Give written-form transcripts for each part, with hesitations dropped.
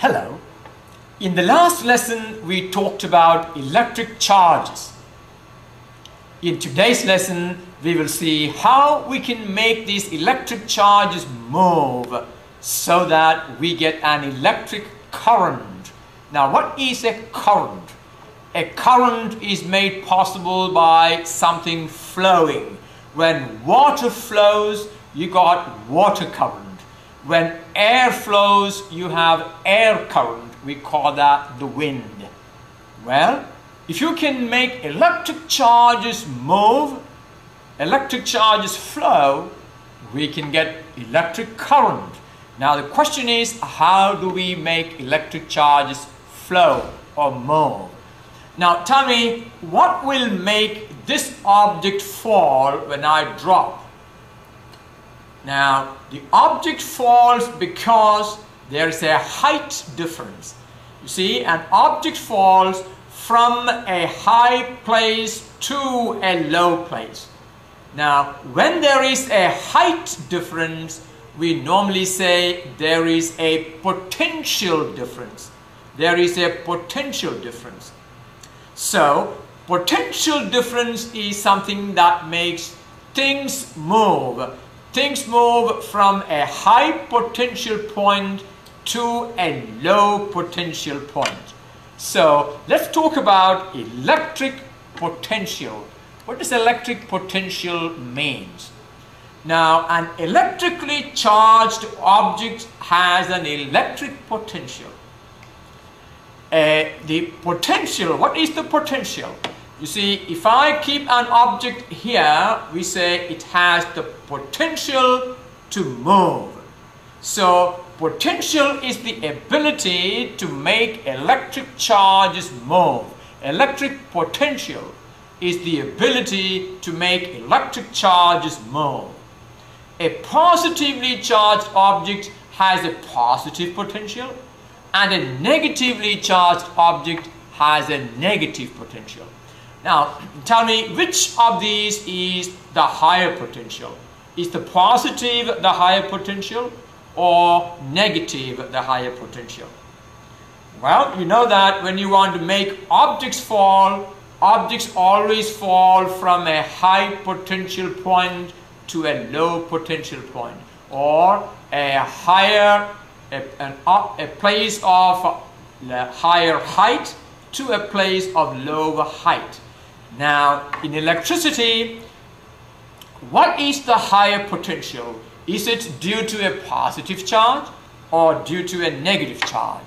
Hello. In the last lesson, we talked about electric charges. In today's lesson, we will see how we can make these electric charges move so that we get an electric current. Now, what is a current? A current is made possible by something flowing. When water flows, you got water current. When air flows, you have air current. We call that the wind. Well, if you can make electric charges move, electric charges flow, we can get electric current. Now the question is, how do we make electric charges flow or move? Now tell me, what will make this object fall when I drop? Now, the object falls because there is a height difference. You see, an object falls from a high place to a low place. Now, when there is a height difference, we normally say there is a potential difference. There is a potential difference. So, potential difference is something that makes things move. Things move from a high potential point to a low potential point. So let's talk about electric potential. What does electric potential means? Now, an electrically charged object has an electric potential. The potential, what is the potential? You see, if I keep an object here, we say it has the potential to move. So, potential is the ability to make electric charges move. Electric potential is the ability to make electric charges move. A positively charged object has a positive potential, and a negatively charged object has a negative potential. Now, tell me, which of these is the higher potential? Is the positive the higher potential or negative the higher potential? Well, you know that when you want to make objects fall, objects always fall from a high potential point to a low potential point, or a place of higher height to a place of lower height. Now, in electricity, what is the higher potential? Is it due to a positive charge or due to a negative charge?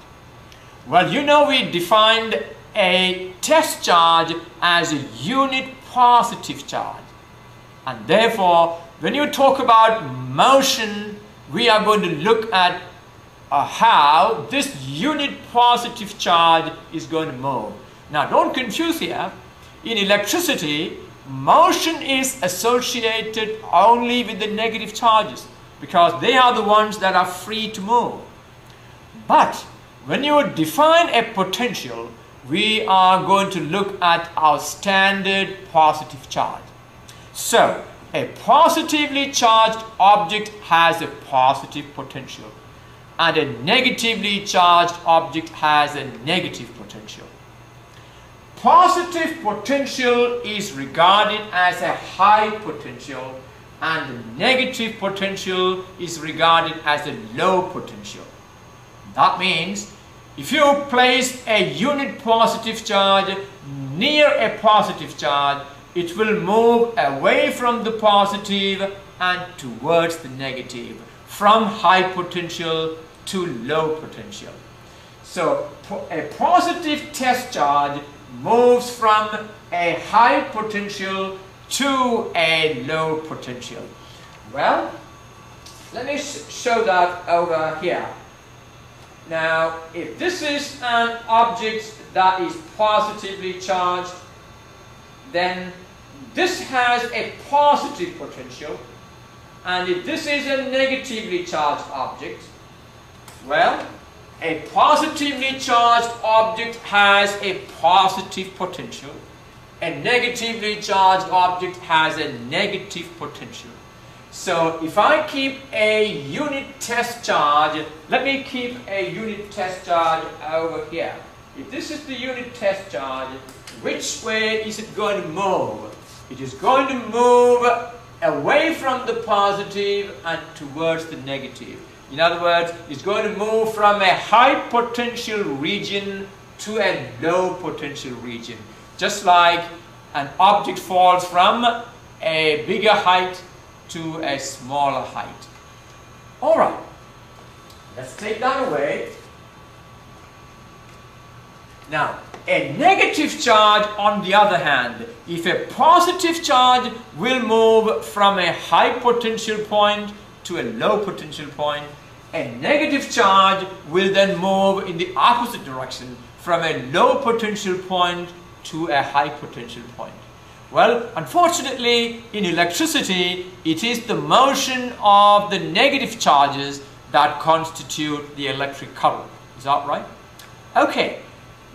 Well, you know, we defined a test charge as a unit positive charge. And therefore, when you talk about motion, we are going to look at how this unit positive charge is going to move. Now, don't confuse here. In electricity, motion is associated only with the negative charges because they are the ones that are free to move. But when you define a potential, we are going to look at our standard positive charge. So, a positively charged object has a positive potential, and a negatively charged object has a negative potential. Positive potential is regarded as a high potential, and negative potential is regarded as a low potential. That means if you place a unit positive charge near a positive charge, it will move away from the positive and towards the negative, from high potential to low potential. So a positive test charge moves from a high potential to a low potential. Well, let me show that over here. Now, if this is an object that is positively charged, then this has a positive potential, and if this is a negatively charged object, well, a positively charged object has a positive potential. A negatively charged object has a negative potential. So if I keep a unit test charge, let me keep a unit test charge over here. If this is the unit test charge, which way is it going to move? It is going to move away from the positive and towards the negative. In other words, it's going to move from a high potential region to a low potential region. Just like an object falls from a bigger height to a smaller height. Alright, let's take that away. Now, a negative charge on the other hand, if a positive charge will move from a high potential point to a low potential point, a negative charge will then move in the opposite direction from a low potential point to a high potential point. Well, unfortunately, in electricity, it is the motion of the negative charges that constitute the electric current. Is that right? Okay.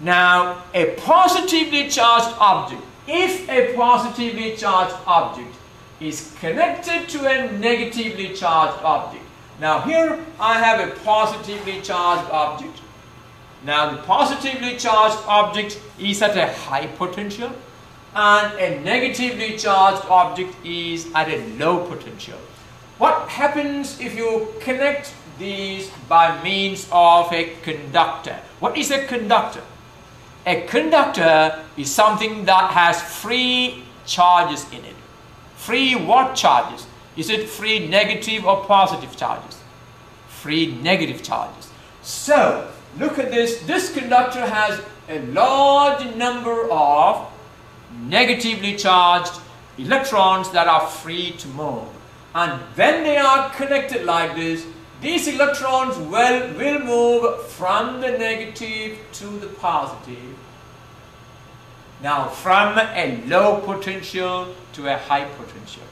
Now, a positively charged object, if a positively charged object is connected to a negatively charged object. Now here I have a positively charged object. Now the positively charged object is at a high potential and a negatively charged object is at a low potential. What happens if you connect these by means of a conductor? What is a conductor? A conductor is something that has free charges in it. Free what charges? Is it free negative or positive charges? Free negative charges. So, look at this. This conductor has a large number of negatively charged electrons that are free to move. And when they are connected like this, these electrons will move from the negative to the positive. Now, from a low potential to a high potential.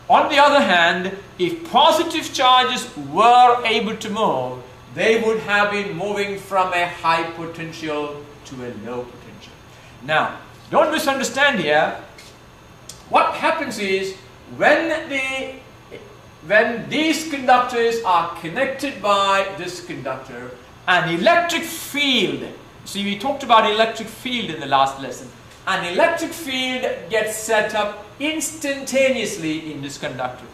On the other hand, if positive charges were able to move, they would have been moving from a high potential to a low potential. Now, don't misunderstand here. What happens is when these conductors are connected by this conductor, an electric field, see we talked about electric field in the last lesson, an electric field gets set up instantaneously in this conductor,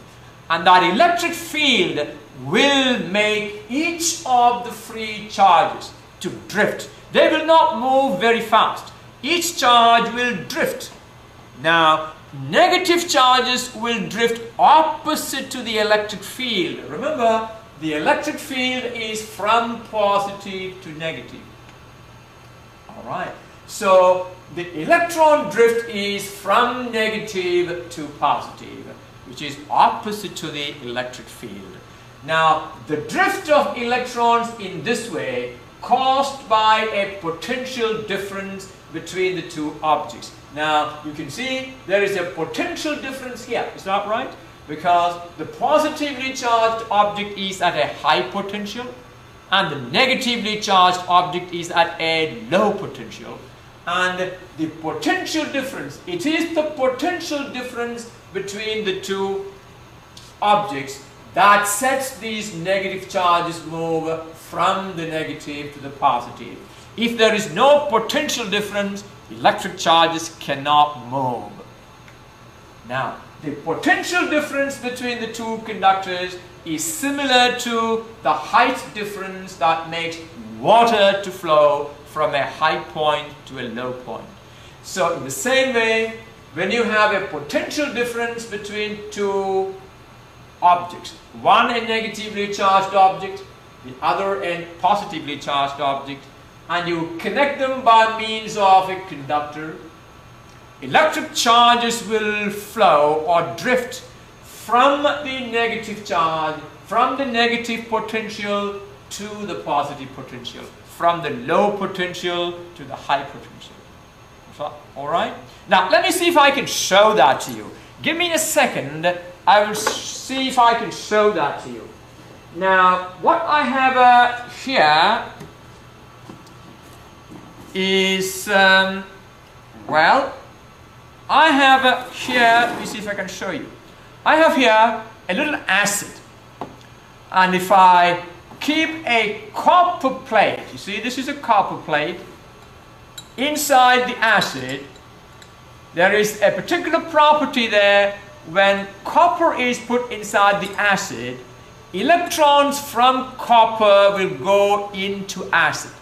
and that electric field will make each of the free charges to drift. They will not move very fast. Each charge will drift. Now, negative charges will drift opposite to the electric field. Remember, the electric field is from positive to negative. Alright, so the electron drift is from negative to positive, which is opposite to the electric field. Now, the drift of electrons in this way caused by a potential difference between the two objects. Now, you can see there is a potential difference here. Is that right? Because the positively charged object is at a high potential and the negatively charged object is at a low potential. And the potential difference, it is the potential difference between the two objects that sets these negative charges move from the negative to the positive. If there is no potential difference, electric charges cannot move. Now, the potential difference between the two conductors is similar to the height difference that makes water to flow from a high point to a low point. So in the same way, when you have a potential difference between two objects, one a negatively charged object, the other a positively charged object, and you connect them by means of a conductor, electric charges will flow or drift from the negative charge, from the negative potential to the positive potential, from the low potential to the high potential. So, alright? Now, let me see if I can show that to you. Give me a second. I will see if I can show that to you. Now, what I have here is, well, I have here, let me see if I can show you. I have here a little acid, and if I keep a copper plate, you see this is a copper plate, inside the acid, there is a particular property there. When copper is put inside the acid, electrons from copper will go into acid.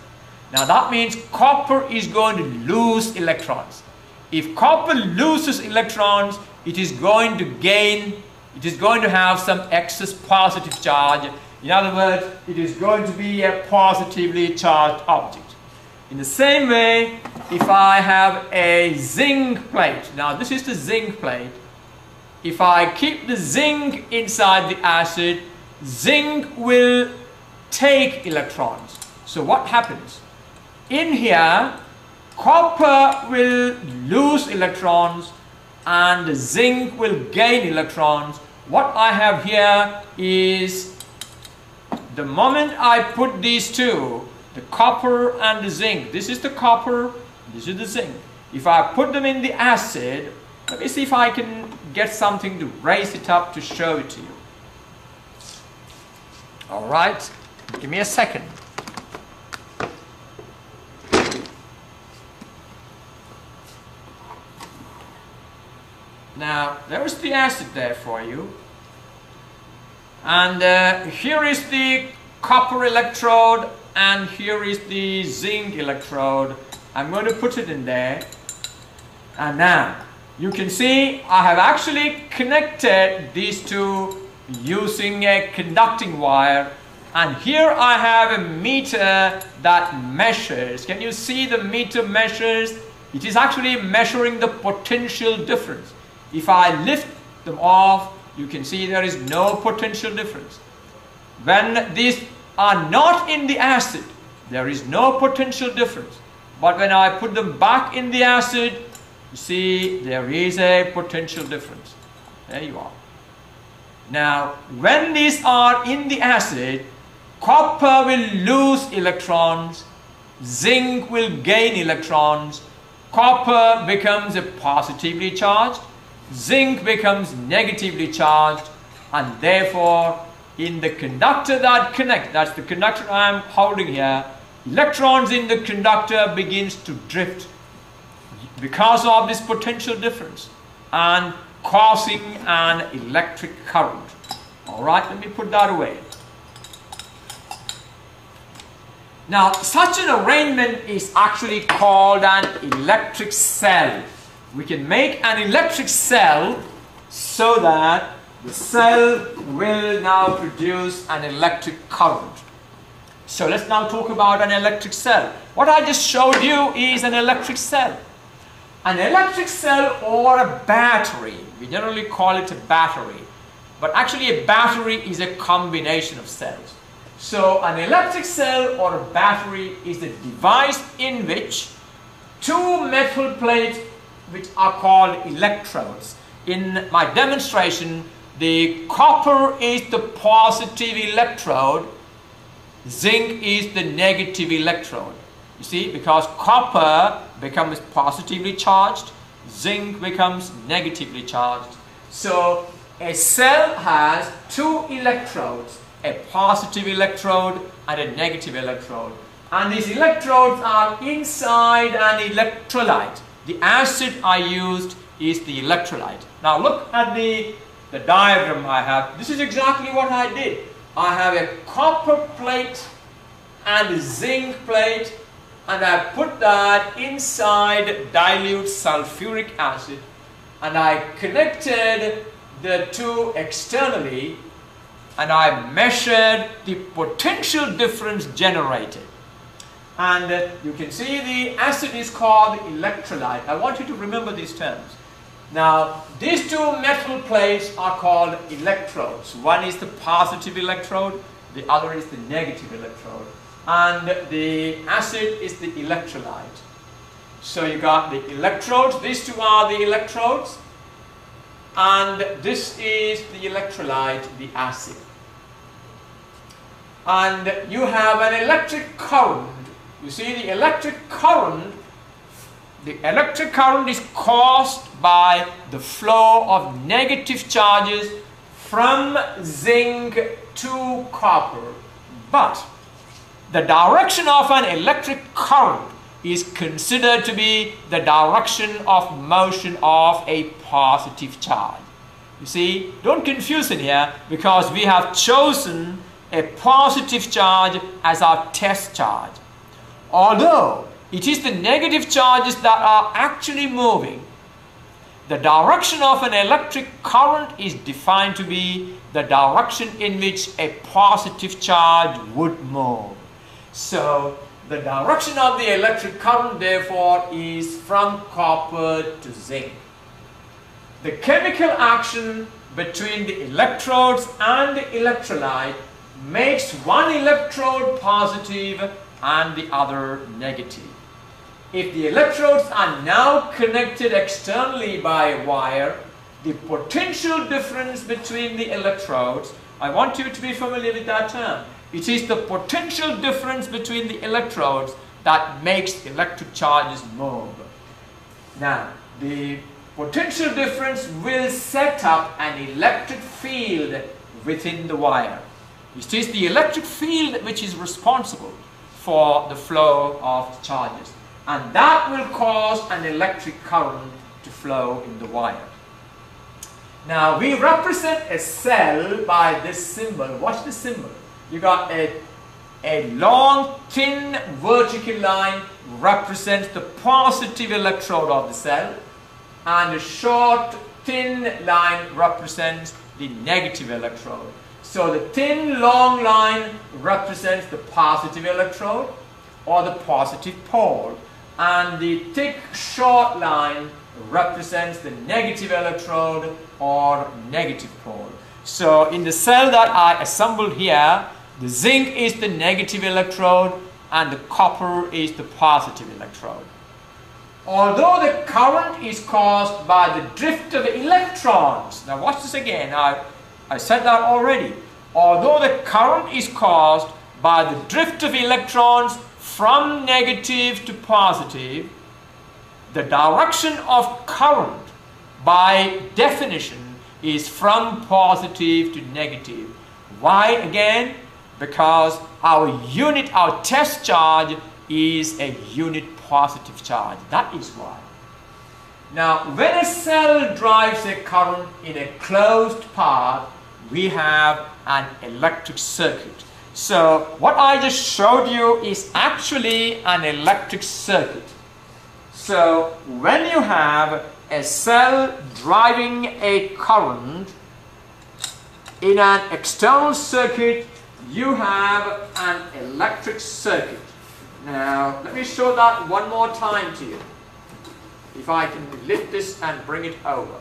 Now that means copper is going to lose electrons. If copper loses electrons, it is going to have some excess positive charge. In other words, it is going to be a positively charged object. In the same way, if I have a zinc plate, now this is the zinc plate, if I keep the zinc inside the acid, zinc will take electrons. So what happens? In here, copper will lose electrons and the zinc will gain electrons. What I have here is, the moment I put these two, the copper and the zinc, this is the copper, this is the zinc. If I put them in the acid, let me see if I can get something to raise it up to show it to you. Alright, give me a second. Now, there is the acid there for you. And here is the copper electrode and here is the zinc electrode. I'm going to put it in there. And now, you can see I have actually connected these two using a conducting wire, and here I have a meter that measures. Can you see the meter measures? It is actually measuring the potential difference. If I lift them off, you can see there is no potential difference. When these are not in the acid, there is no potential difference. But when I put them back in the acid, you see there is a potential difference. There you are. Now, when these are in the acid, copper will lose electrons, zinc will gain electrons, copper becomes a positively charged, zinc becomes negatively charged, and therefore in the conductor that connects, that's the conductor I am holding here, electrons in the conductor begins to drift because of this potential difference and causing an electric current. Alright, let me put that away. Now, such an arrangement is actually called an electric cell. We can make an electric cell so that the cell will now produce an electric current. So let's now talk about an electric cell. What I just showed you is an electric cell. An electric cell or a battery, we generally call it a battery, but actually a battery is a combination of cells. So an electric cell or a battery is a device in which two metal plates which are called electrodes. In my demonstration, the copper is the positive electrode, zinc is the negative electrode. You see, because copper becomes positively charged, zinc becomes negatively charged. So a cell has two electrodes, a positive electrode and a negative electrode. And these electrodes are inside an electrolyte. The acid I used is the electrolyte. Now look at the diagram I have. This is exactly what I did. I have a copper plate and a zinc plate, and I put that inside dilute sulfuric acid, and I connected the two externally, and I measured the potential difference generated. And you can see the acid is called electrolyte. I want you to remember these terms. Now, these two metal plates are called electrodes. One is the positive electrode, the other is the negative electrode. And the acid is the electrolyte. So you got the electrodes, these two are the electrodes, and this is the electrolyte, the acid. And you have an electric current. You see, the electric current is caused by the flow of negative charges from zinc to copper, but the direction of an electric current is considered to be the direction of motion of a positive charge. You see, don't confuse it here, because we have chosen a positive charge as our test charge. Although it is the negative charges that are actually moving, the direction of an electric current is defined to be the direction in which a positive charge would move. So the direction of the electric current, therefore, is from copper to zinc. The chemical action between the electrodes and the electrolyte makes one electrode positive and the other negative. If the electrodes are now connected externally by a wire, the potential difference between the electrodes, I want you to be familiar with that term. It is the potential difference between the electrodes that makes electric charges move. Now, the potential difference will set up an electric field within the wire. It is the electric field which is responsible for the flow of charges, and that will cause an electric current to flow in the wire. Now, we represent a cell by this symbol. Watch the symbol. You got a long, thin vertical line represents the positive electrode of the cell, and a short, thin line represents the negative electrode. So the thin, long line represents the positive electrode or the positive pole, and the thick, short line represents the negative electrode or negative pole. So in the cell that I assembled here, the zinc is the negative electrode and the copper is the positive electrode. Although the current is caused by the drift of electrons, now watch this again, I said that already. Although the current is caused by the drift of electrons from negative to positive, the direction of current by definition is from positive to negative. Why again? Because our unit, our test charge is a unit positive charge. That is why. Now, when a cell drives a current in a closed path, we have an electric circuit. So what I just showed you is actually an electric circuit. So when you have a cell driving a current in an external circuit, you have an electric circuit. Now let me show that one more time to you. If I can lift this and bring it over.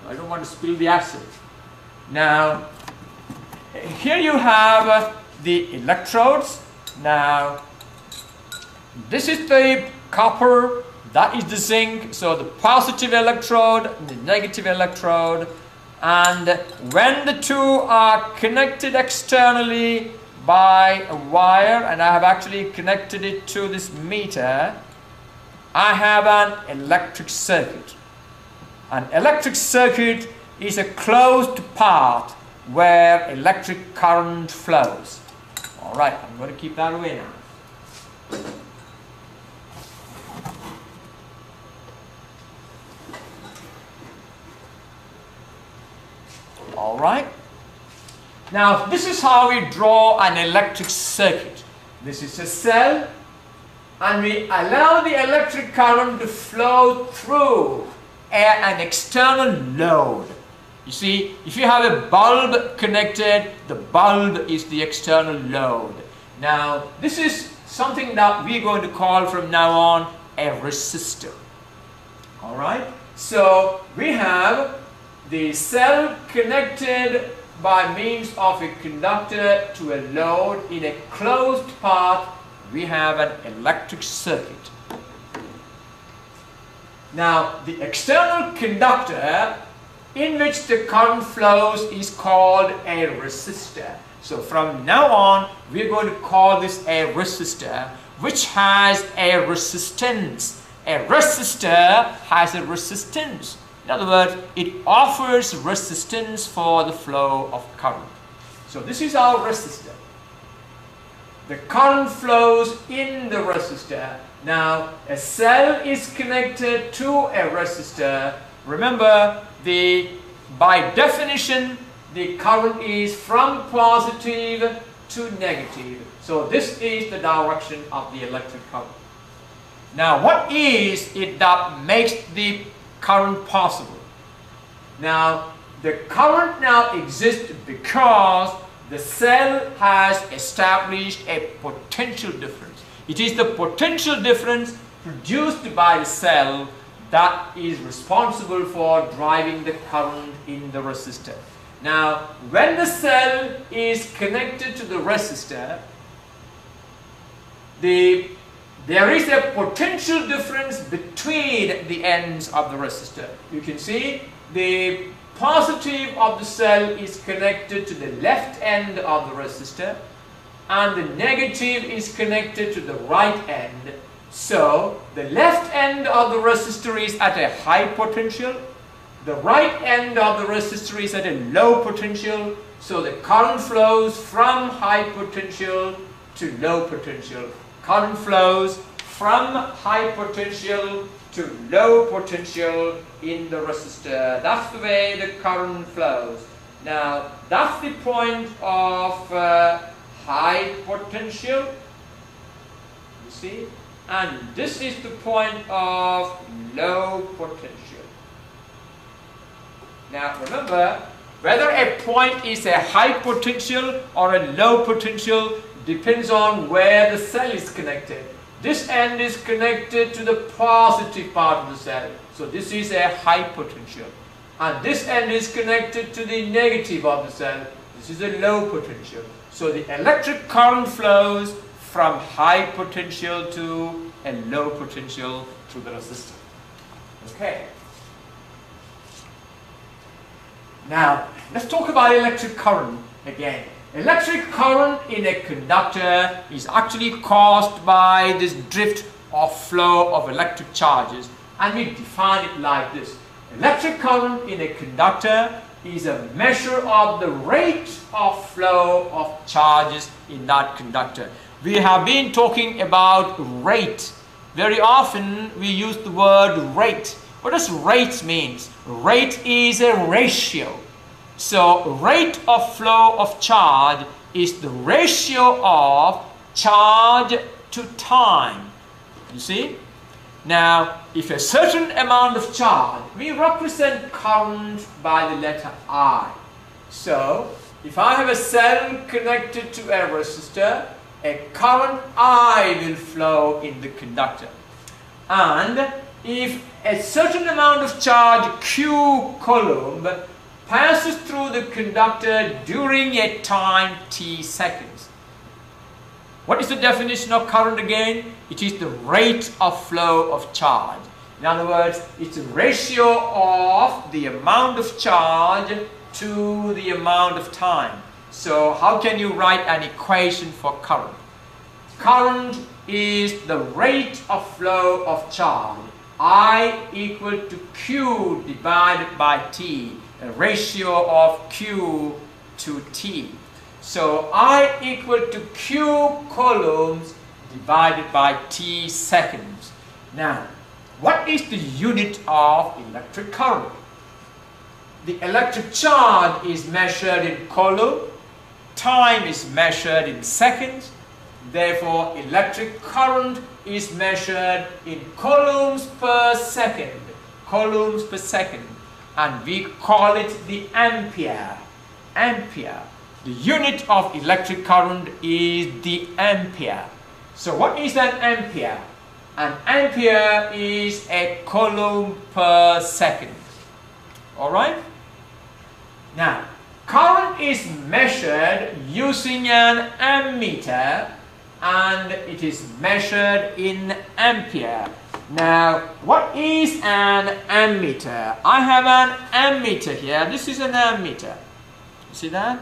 I don't want to spill the acid. Now here you have the electrodes. Now this is the copper, that is the zinc, so the positive electrode and the negative electrode, and when the two are connected externally by a wire, and I have actually connected it to this meter, I have an electric circuit. An electric circuit is a closed path where electric current flows. Alright, I'm going to keep that away now. Alright. Now this is how we draw an electric circuit. This is a cell, and we allow the electric current to flow through an external load. You see, if you have a bulb connected, the bulb is the external load. Now this is something that we're going to call from now on a resistor. Alright, so we have the cell connected by means of a conductor to a load in a closed path. We have an electric circuit. Now the external conductor in which the current flows is called a resistor. So from now on we're going to call this a resistor, which has a resistance. A resistor has a resistance. In other words, it offers resistance for the flow of current. So this is our resistor. The current flows in the resistor. Now, a cell is connected to a resistor. Remember, by definition, the current is from positive to negative. So this is the direction of the electric current. Now, what is it that makes the current possible? Now, the current now exists because the cell has established a potential difference. It is the potential difference produced by the cell that is responsible for driving the current in the resistor. Now, when the cell is connected to the resistor, there is a potential difference between the ends of the resistor. You can see the positive of the cell is connected to the left end of the resistor and the negative is connected to the right end. So the left end of the resistor is at a high potential, the right end of the resistor is at a low potential, so the current flows from high potential to low potential. Current flows from high potential to low potential in the resistor. That's the way the current flows. Now, that's the point of high potential, you see, and this is the point of low potential. Now, remember, whether a point is a high potential or a low potential depends on where the cell is connected. This end is connected to the positive part of the cell, so this is a high potential. And this end is connected to the negative of the cell, this is a low potential. So the electric current flows from high potential to a low potential through the resistor. Okay. Now, let's talk about electric current again. Electric current in a conductor is actually caused by this drift or flow of electric charges, and we define it like this. Electric current in a conductor is a measure of the rate of flow of charges in that conductor. We have been talking about rate. Very often we use the word rate. What does rate mean? Rate is a ratio. So rate of flow of charge is the ratio of charge to time. You see? Now, if a certain amount of charge, we represent current by the letter I. So, if I have a cell connected to a resistor, a current I will flow in the conductor. And if a certain amount of charge Q coulomb passes through the conductor during a time t seconds. What is the definition of current again? It is the rate of flow of charge. In other words, it's a ratio of the amount of charge to the amount of time. So how can you write an equation for current? Current is the rate of flow of charge. I equal to Q divided by T, a ratio of Q to T. So I equal to Q coulombs divided by T seconds. Now, what is the unit of electric current? The electric charge is measured in coulomb, time is measured in seconds, therefore electric current is measured in coulombs per second, and we call it the ampere. The unit of electric current is the ampere. So what is an ampere? An ampere is a coulomb per second. Alright? Now, current is measured using an ammeter, and it is measured in ampere. Now, what is an ammeter? I have an ammeter here. This is an ammeter. You see that?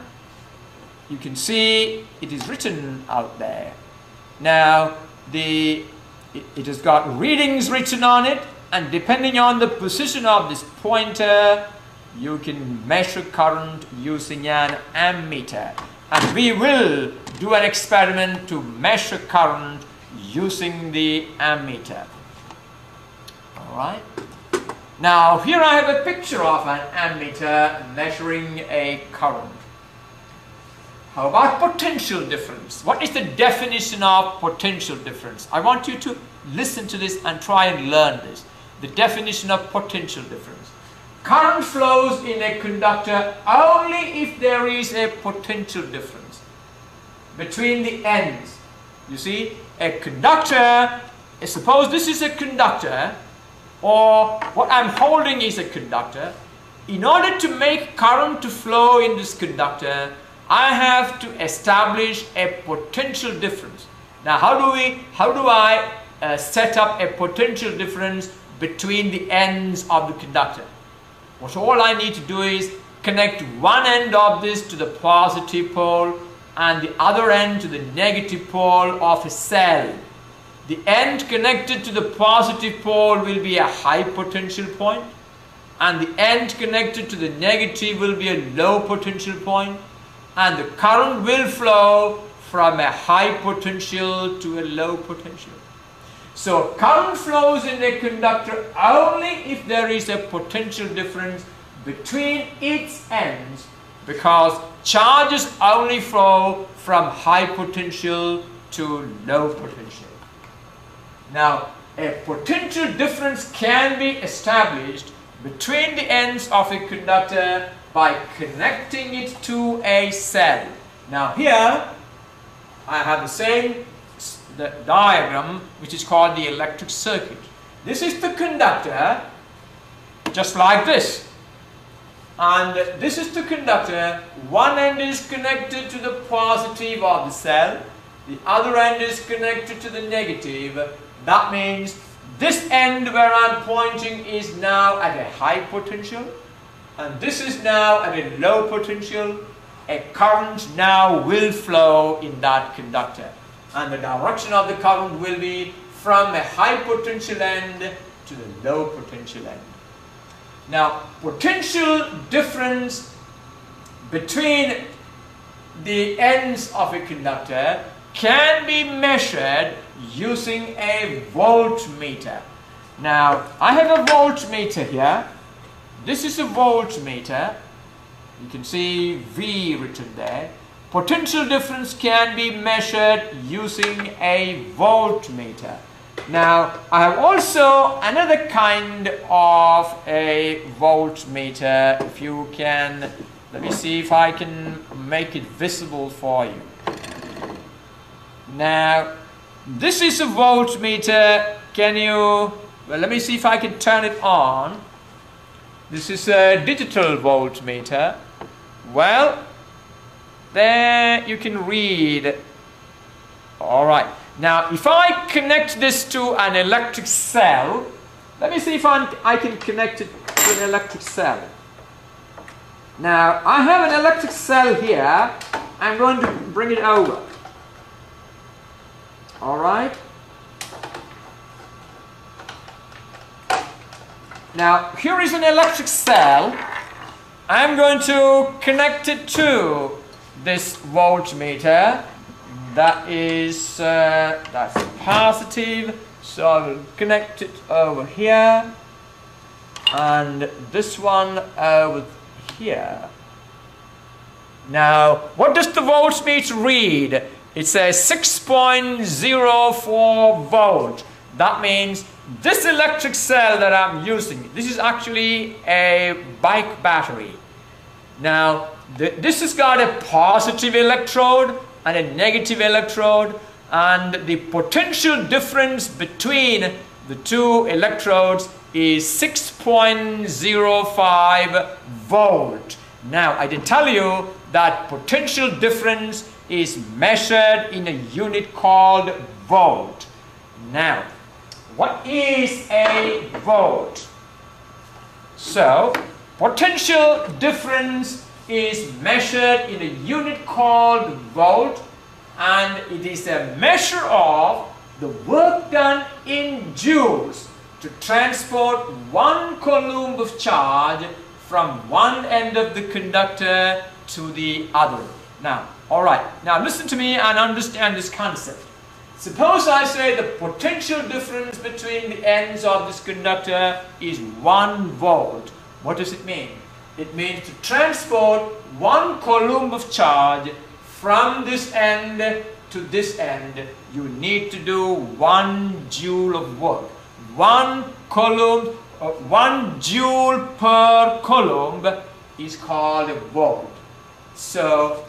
You can see it is written out there. Now, it has got readings written on it, and depending on the position of this pointer, you can measure current using an ammeter. And we will do an experiment to measure current using the ammeter. Alright. Now here I have a picture of an ammeter measuring a current. How about potential difference? What is the definition of potential difference? I want you to listen to this and try and learn this. The definition of potential difference. Current flows in a conductor only if there is a potential difference between the ends. You see, a conductor, suppose this is a conductor, or what I'm holding is a conductor. In order to make current to flow in this conductor, I have to establish a potential difference. Now how do I set up a potential difference between the ends of the conductor? Well, all I need to do is connect one end of this to the positive pole and the other end to the negative pole of a cell. The end connected to the positive pole will be a high potential point, and the end connected to the negative will be a low potential point, and the current will flow from a high potential to a low potential. So current flows in a conductor only if there is a potential difference between its ends, because charges only flow from high potential to low potential. Now, a potential difference can be established between the ends of a conductor by connecting it to a cell. Now here I have the diagram which is called the electric circuit. This is the conductor, just like this, and this is the conductor. One end is connected to the positive of the cell, the other end is connected to the negative. That means this end where I'm pointing is now at a high potential, and this is now at a low potential. A current now will flow in that conductor, and the direction of the current will be from a high potential end to the low potential end. Now, potential difference between the ends of a conductor can be measured using a voltmeter. Now, I have a voltmeter here. This is a voltmeter. You can see V written there. Potential difference can be measured using a voltmeter. Now, I have also another kind of a voltmeter. If you can, let me see if I can make it visible for you. Now, this is a voltmeter. Well, let me see if I can turn it on. This is a digital voltmeter. Well, there you can read. Alright, now if I connect this to an electric cell, let me see if I can connect it to an electric cell. Now, I have an electric cell here. I'm going to bring it over. Alright. Now, here is an electric cell. I'm going to connect it to this voltmeter. That is that's positive. So I will connect it over here, and this one over here. Now, what does the voltmeter read? It says 6.04 volt. That means this electric cell that I'm using, this is actually a bike battery. Now, this has got a positive electrode and a negative electrode, and the potential difference between the two electrodes is 6.05 volt. Now, I did tell you that potential difference is measured in a unit called volt. Now, what is a volt? So, potential difference is measured in a unit called volt, and it is a measure of the work done in joules to transport 1 coulomb of charge from one end of the conductor to the other. Now, alright, now listen to me and understand this concept. Suppose I say the potential difference between the ends of this conductor is 1 volt. What does it mean? It means to transport 1 coulomb of charge from this end to this end, you need to do 1 joule of work. 1 coulomb, 1 joule per coulomb is called a volt. So,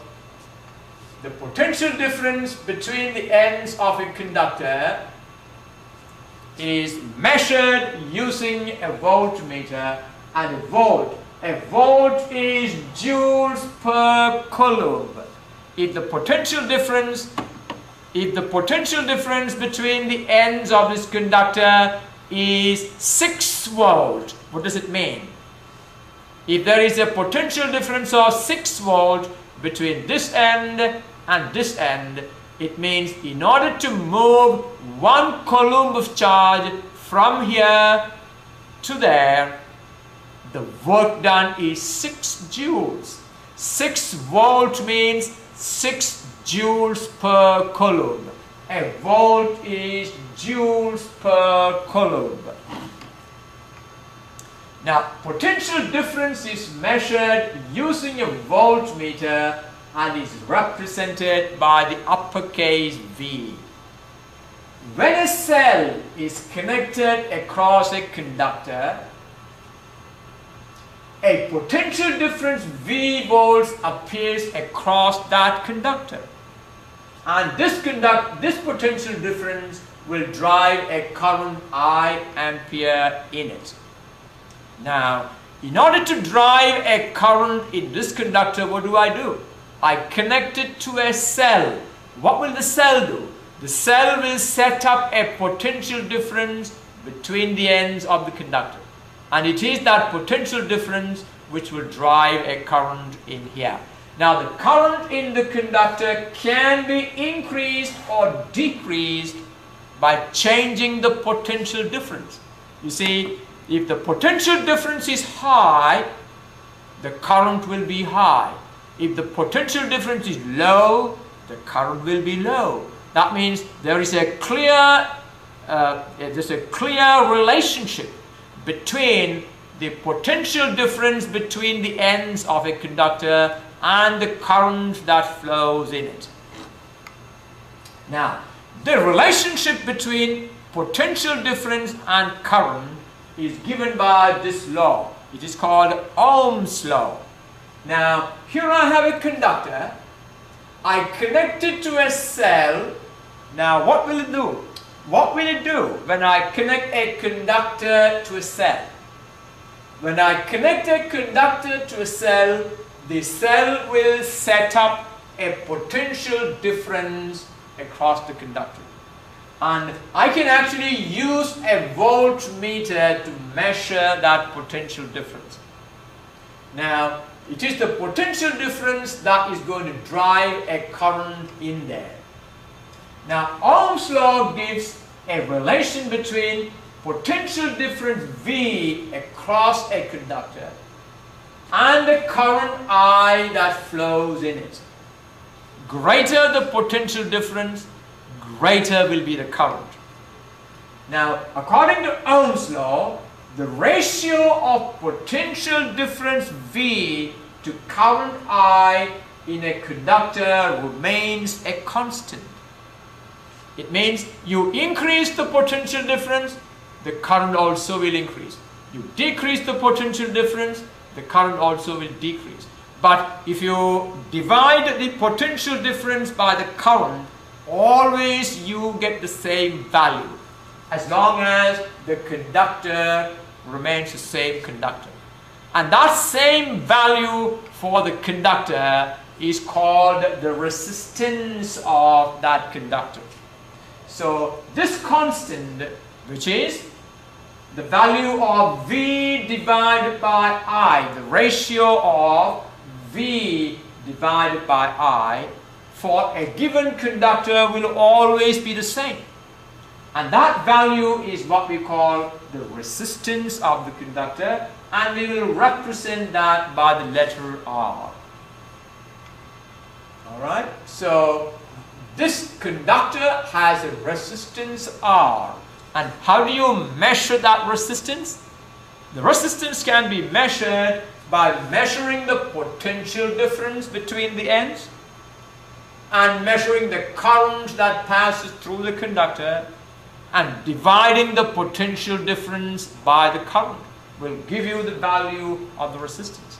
the potential difference between the ends of a conductor is measured using a voltmeter, and a volt is joules per coulomb. If the potential difference between the ends of this conductor is 6 volt, what does it mean? If there is a potential difference of 6 volt between this end and this end, it means in order to move 1 coulomb of charge from here to there, the work done is 6 joules. 6 volt means 6 joules per coulomb. A volt is joules per coulomb. Now, potential difference is measured using a voltmeter and is represented by the uppercase V. When a cell is connected across a conductor, a potential difference V volts appears across that conductor, and this potential difference will drive a current I ampere in it. Now, in order to drive a current in this conductor, what do? I connect it to a cell. What will the cell do? The cell will set up a potential difference between the ends of the conductor. And it is that potential difference which will drive a current in here. Now, the current in the conductor can be increased or decreased by changing the potential difference. You see, if the potential difference is high, the current will be high. If the potential difference is low, the current will be low. That means there is a clear relationship between the potential difference between the ends of a conductor and the current that flows in it. Now, the relationship between potential difference and current is given by this law. It is called Ohm's law. Now, here I have a conductor. I connect it to a cell. Now, what will it do? What will it do when I connect a conductor to a cell? When I connect a conductor to a cell, the cell will set up a potential difference across the conductor. And I can actually use a voltmeter to measure that potential difference. Now, it is the potential difference that is going to drive a current in there. Now, Ohm's law gives a relation between potential difference V across a conductor and the current I that flows in it. Greater the potential difference, greater will be the current. Now, according to Ohm's law, the ratio of potential difference V to current I in a conductor remains a constant. It means you increase the potential difference, the current also will increase. You decrease the potential difference, the current also will decrease. But if you divide the potential difference by the current, always you get the same value, as long as the conductor remains the same conductor. And that same value for the conductor is called the resistance of that conductor. So this constant, which is the value of V divided by I, the ratio of V divided by I for a given conductor will always be the same. And that value is what we call the resistance of the conductor, and we will represent that by the letter R. Alright, so this conductor has a resistance R. And how do you measure that resistance? The resistance can be measured by measuring the potential difference between the ends and measuring the current that passes through the conductor and dividing the potential difference by the current will give you the value of the resistance.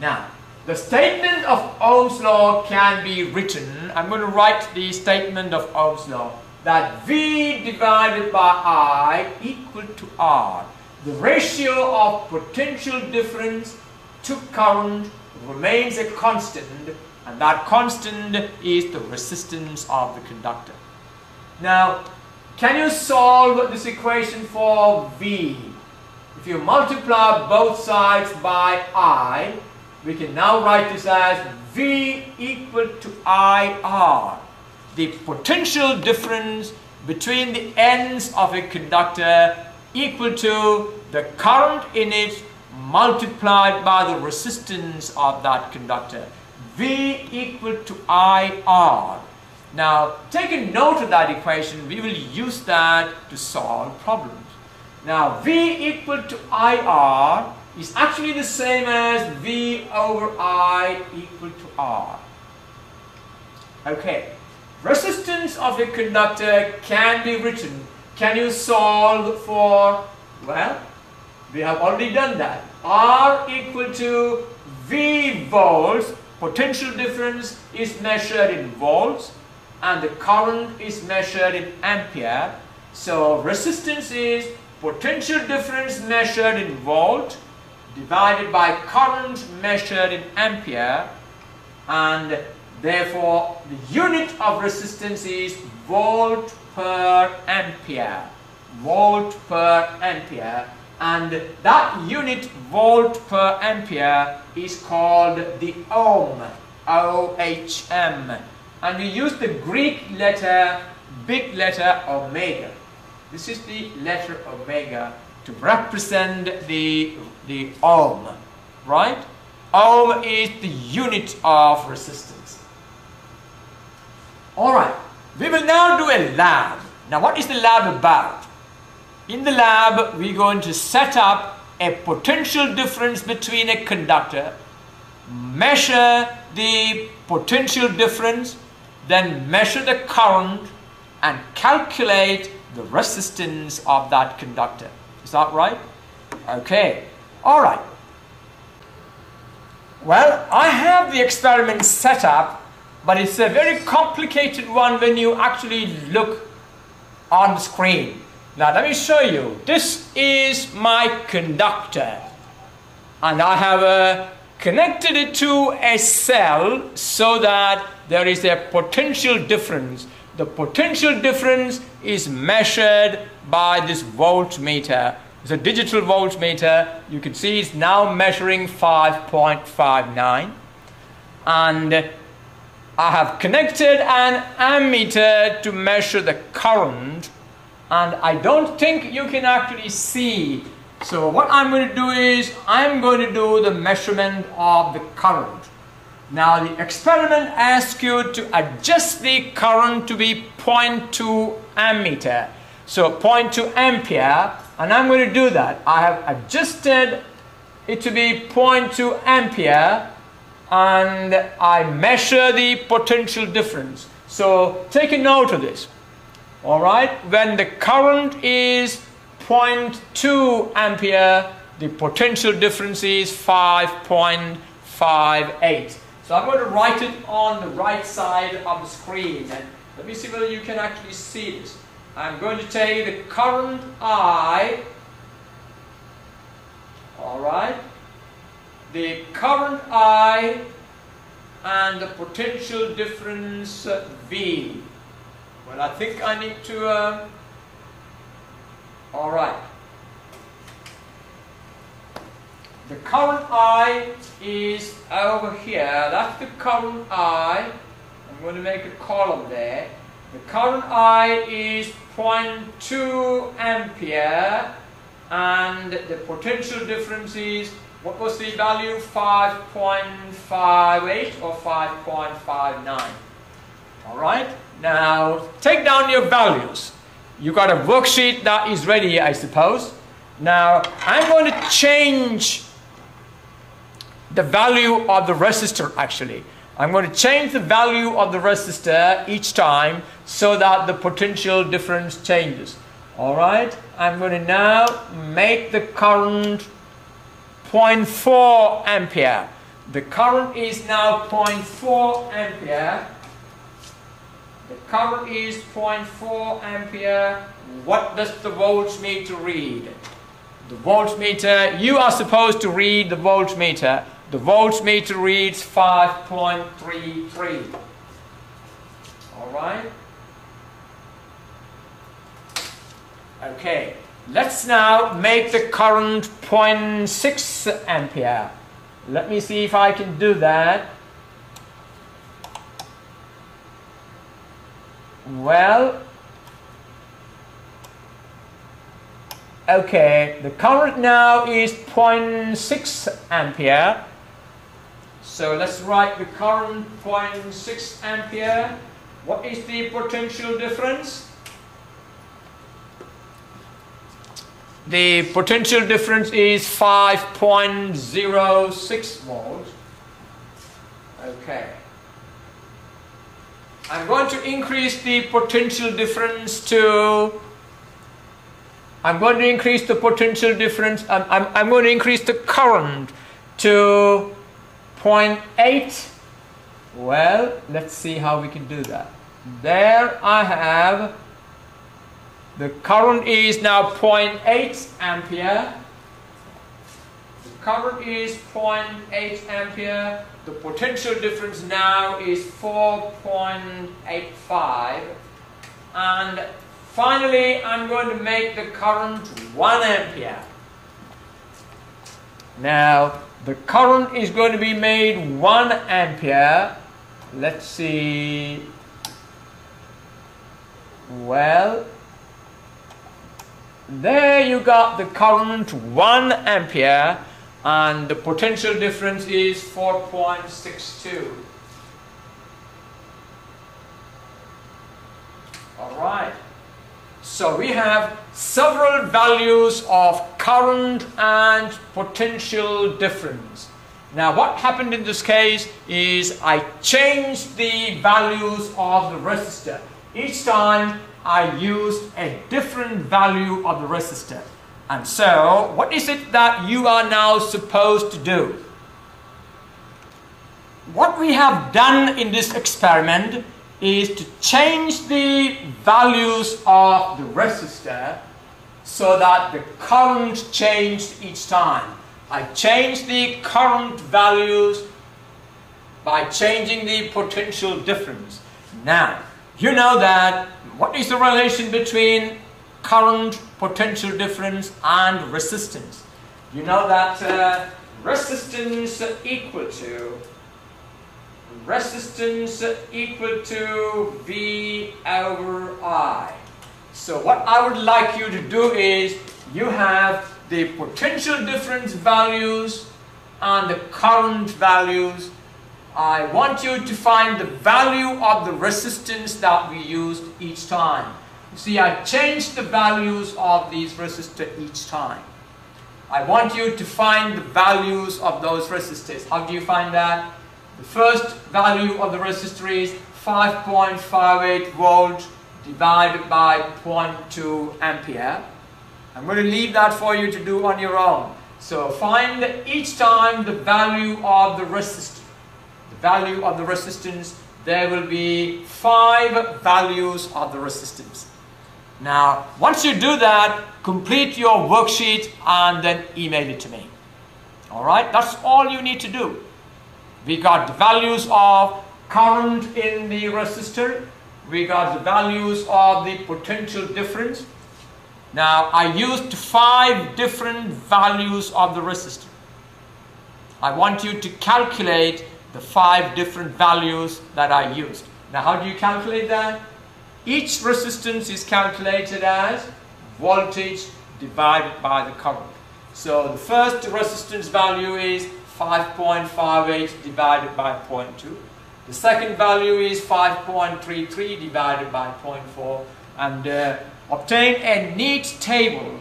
Now, the statement of Ohm's law can be written. I'm going to write the statement of Ohm's law that V divided by I equal to R. The ratio of potential difference to current remains a constant, and that constant is the resistance of the conductor. Now, can you solve this equation for V? If you multiply both sides by I, we can now write this as V equal to IR. The potential difference between the ends of a conductor equal to the current in it multiplied by the resistance of that conductor. V equal to IR. Now, take a note of that equation. We will use that to solve problems. Now, V equal to IR is actually the same as V over I equal to R. Okay. Resistance of a conductor can be written. Can you solve for, well, we have already done that. R equal to V volts. Potential difference is measured in volts and the current is measured in ampere. So resistance is potential difference measured in volt divided by current measured in ampere, and therefore the unit of resistance is volt per ampere. Volt per ampere. And that unit volt per ampere is called the ohm, OHM. And we use the Greek letter, big letter omega. This is the letter omega to represent the ohm, right? Ohm is the unit of resistance. Alright, we will now do a lab. Now what is the lab about? In the lab, we're going to set up a potential difference between a conductor, measure the potential difference, then measure the current and calculate the resistance of that conductor. Is that right? Okay. All right. Well, I have the experiment set up, but it's a very complicated one when you actually look on the screen. Now let me show you. This is my conductor, and I have connected it to a cell so that there is a potential difference. The potential difference is measured by this voltmeter. It's a digital voltmeter. You can see it's now measuring 5.59, and I have connected an ammeter to measure the current. And I don't think you can actually see. So what I'm going to do is I'm going to do the measurement of the current. Now the experiment asks you to adjust the current to be 0.2 ammeter. So 0.2 ampere, and I'm going to do that. I have adjusted it to be 0.2 ampere, and I measure the potential difference. So take a note of this. Alright, when the current is 0.2 ampere, the potential difference is 5.58. So I'm going to write it on the right side of the screen, and let me see whether you can actually see this. I'm going to take the current I, alright, the current I and the potential difference V. Well, I think I need to, alright. The current I is over here. That's the current I. I'm going to make a column there. The current I is 0.2 ampere and the potential difference is, what was the value? 5.58 or 5.59. Alright, now take down your values. You got a worksheet that is ready, I suppose. Now I'm going to change the value of the resistor actually. I'm going to change the value of the resistor each time so that the potential difference changes. Alright, I'm going to now make the current 0.4 ampere. The current is now 0.4 ampere. The current is 0.4 ampere. What does the voltmeter read? The voltmeter, you are supposed to read the voltmeter. The voltmeter reads 5.33. Alright? Okay, let's now make the current 0.6 ampere. Let me see if I can do that. Well, okay, the current now is 0.6 ampere. So let's write the current 0.6 ampere. What is the potential difference? The potential difference is 5.06 volts. Okay. I'm going to increase the potential difference to, I'm going to increase the potential difference, I'm going to increase the current to 0.8. Well, let's see how we can do that. There I have, the current is now 0.8 ampere. The current is 0.8 ampere. The potential difference now is 4.85. And finally, I'm going to make the current 1 ampere. Now, the current is going to be made 1 ampere. Let's see. Well, there you got the current 1 ampere and the potential difference is 4.62. Alright, so we have several values of current and potential difference. Now what happened in this case is I changed the values of the resistor. Each time I used a different value of the resistor. And so, what is it that you are now supposed to do? What we have done in this experiment is to change the values of the resistor so that the current changed each time. I changed the current values by changing the potential difference. Now, you know that what is the relation between current, potential difference and resistance? You know that resistance equal to V over I. So what I would like you to do is you have the potential difference values and the current values. I want you to find the value of the resistance that we used each time. You see, I changed the values of these resistors each time. I want you to find the values of those resistors. How do you find that? The first value of the resistor is 5.58 volt divided by 0.2 ampere. I'm going to leave that for you to do on your own. So find each time the value of the resistor. The value of the resistance, there will be 5 values of the resistance. Now, once you do that, complete your worksheet and then email it to me. Alright, that's all you need to do. We got the values of current in the resistor. We got the values of the potential difference. Now, I used 5 different values of the resistor. I want you to calculate the 5 different values that I used. Now, how do you calculate that? Each resistance is calculated as voltage divided by the current. So the first resistance value is 5.58 divided by 0.2. The second value is 5.33 divided by 0.4. And obtain a neat table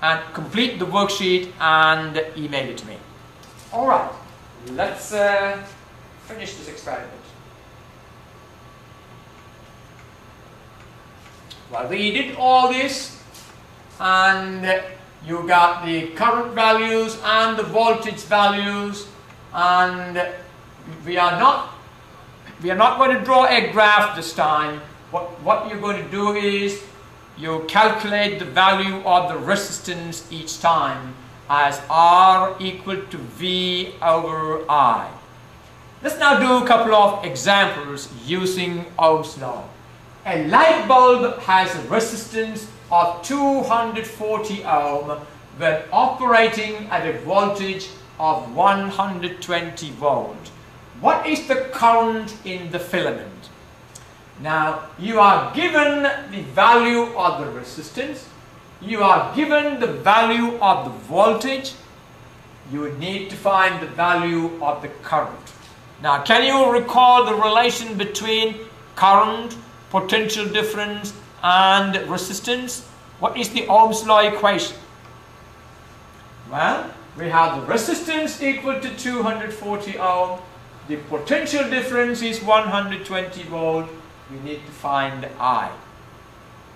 and complete the worksheet and email it to me. Alright, let's finish this experiment. Well, we did all this and you got the current values and the voltage values, and we are not going to draw a graph this time. What you're going to do is you calculate the value of the resistance each time as R equal to V over I. Let's now do a couple of examples using Ohm's law. A light bulb has a resistance of 240 ohm when operating at a voltage of 120 volt. What is the current in the filament? Now, you are given the value of the resistance, you are given the value of the voltage, you need to find the value of the current. Now, can you recall the relation between current, potential difference and resistance? What is the Ohm's law equation? Well, we have the resistance equal to 240 ohm, the potential difference is 120 volt, we need to find I.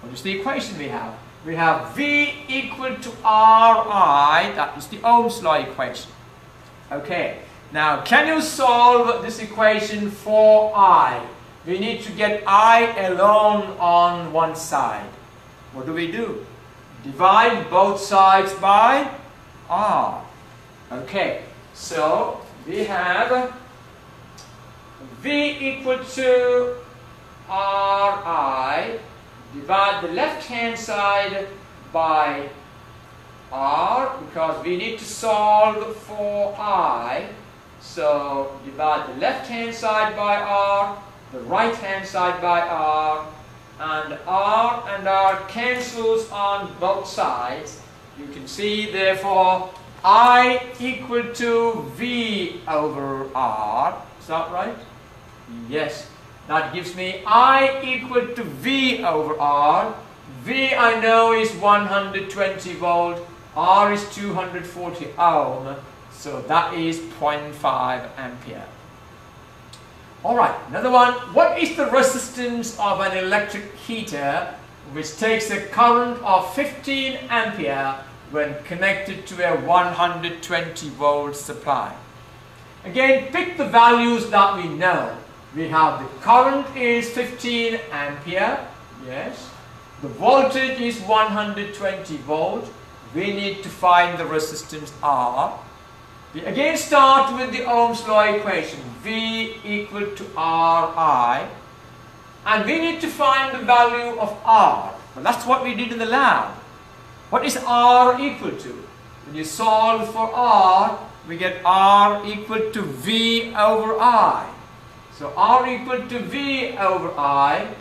What is the equation we have? We have V equal to Ri, that is the Ohm's law equation. Okay, now can you solve this equation for I? We need to get I alone on one side. What do? Divide both sides by R. Okay, so we have V equal to Ri, divide the left hand side by R because we need to solve for I. So divide the left hand side by R, the right hand side by R, and R cancels on both sides. You can see therefore I equal to V over R. Is that right? Yes. That gives me I equal to V over R. V I know is 120 volt, R is 240 ohm, so that is 0.5 ampere. Alright, another one. What is the resistance of an electric heater which takes a current of 15 ampere when connected to a 120 volt supply? Again, pick the values that we know. We have the current is 15 ampere, yes. The voltage is 120 volt. We need to find the resistance R. We again start with the Ohm's law equation, V equal to Ri, and we need to find the value of R. Well, that's what we did in the lab. What is R equal to? When you solve for R, we get R equal to V over I. So R equal to V over I,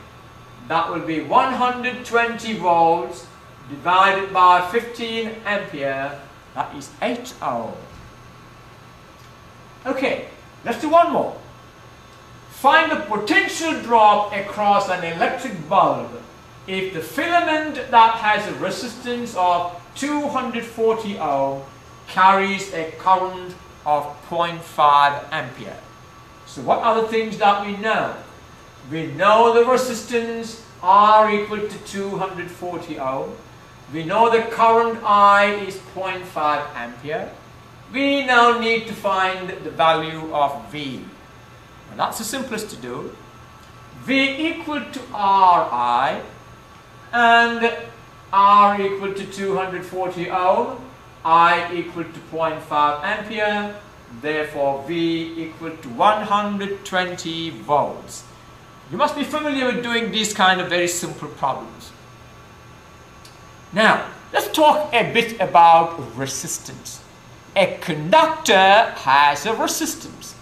that will be 120 volts divided by 15 ampere, that is 8 ohm. Okay, let's do one more. Find the potential drop across an electric bulb if the filament that has a resistance of 240 ohm carries a current of 0.5 ampere. So what are the things that we know? We know the resistance R equal to 240 ohm. We know the current I is 0.5 ampere. We now need to find the value of V. And that's the simplest to do. V equal to Ri and R equal to 240 ohm, I equal to 0.5 ampere. Therefore, V equal to 120 volts. You must be familiar with doing these kind of very simple problems. Now, let's talk a bit about resistance. A conductor has a resistance.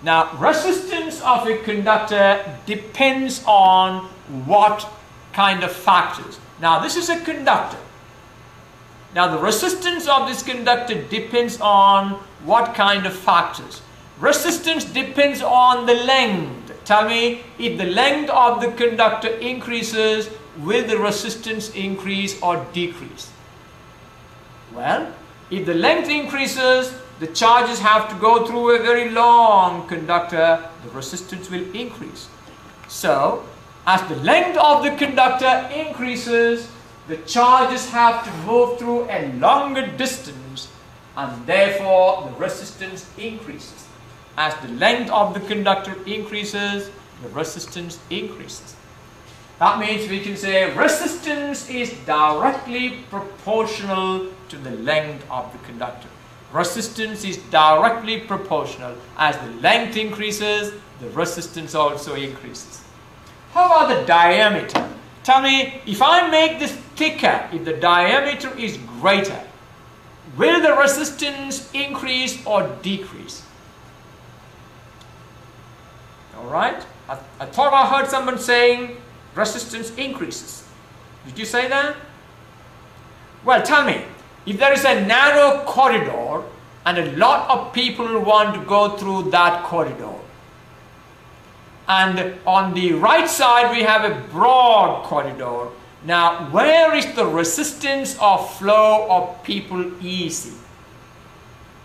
Now, resistance of a conductor depends on what kind of factors. Now, this is a conductor. Now, the resistance of this conductor depends on what kind of factors. Resistance depends on the length. Tell me, if the length of the conductor increases, will the resistance increase or decrease? Well, if the length increases, the charges have to go through a very long conductor, the resistance will increase. So, as the length of the conductor increases, the charges have to move through a longer distance, and therefore the resistance increases. As the length of the conductor increases, the resistance increases. That means we can say resistance is directly proportional to the length of the conductor. Resistance is directly proportional. As the length increases, the resistance also increases. How about the diameter? Tell me, if I make this thicker, if the diameter is greater, will the resistance increase or decrease? Alright? I thought I heard someone saying resistance increases. Did you say that? Well, tell me, if there is a narrow corridor and a lot of people want to go through that corridor, and on the right side we have a broad corridor, now where is the resistance of flow of people easy?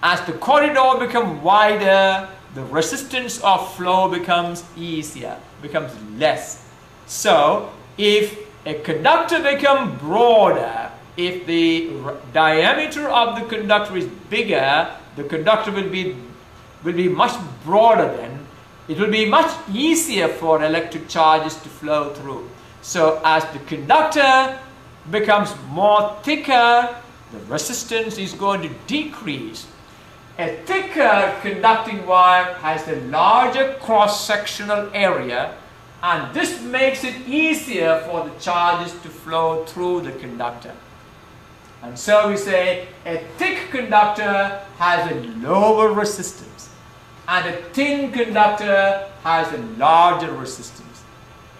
As the corridor becomes wider, the resistance of flow becomes easier, becomes less. So, if a conductor becomes broader, if the diameter of the conductor is bigger, the conductor will be much broader then. It will be much easier for electric charges to flow through. So, as the conductor becomes more thicker, the resistance is going to decrease. A thicker conducting wire has a larger cross-sectional area, and this makes it easier for the charges to flow through the conductor. And so we say a thick conductor has a lower resistance, and a thin conductor has a larger resistance.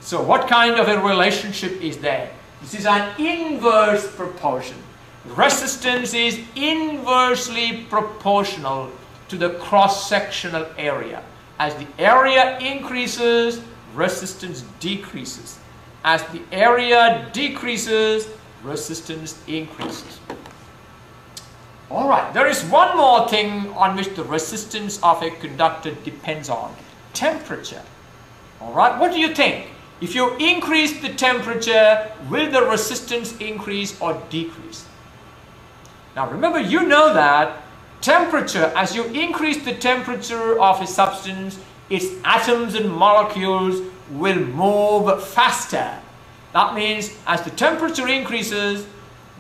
So what kind of a relationship is there? This is an inverse proportion. Resistance is inversely proportional to the cross-sectional area. As the area increases, resistance decreases. As the area decreases, resistance increases. Alright, there is one more thing on which the resistance of a conductor depends on: temperature. Alright, what do you think? If you increase the temperature, will the resistance increase or decrease? Now remember, you know that temperature, as you increase the temperature of a substance, its atoms and molecules will move faster. That means as the temperature increases,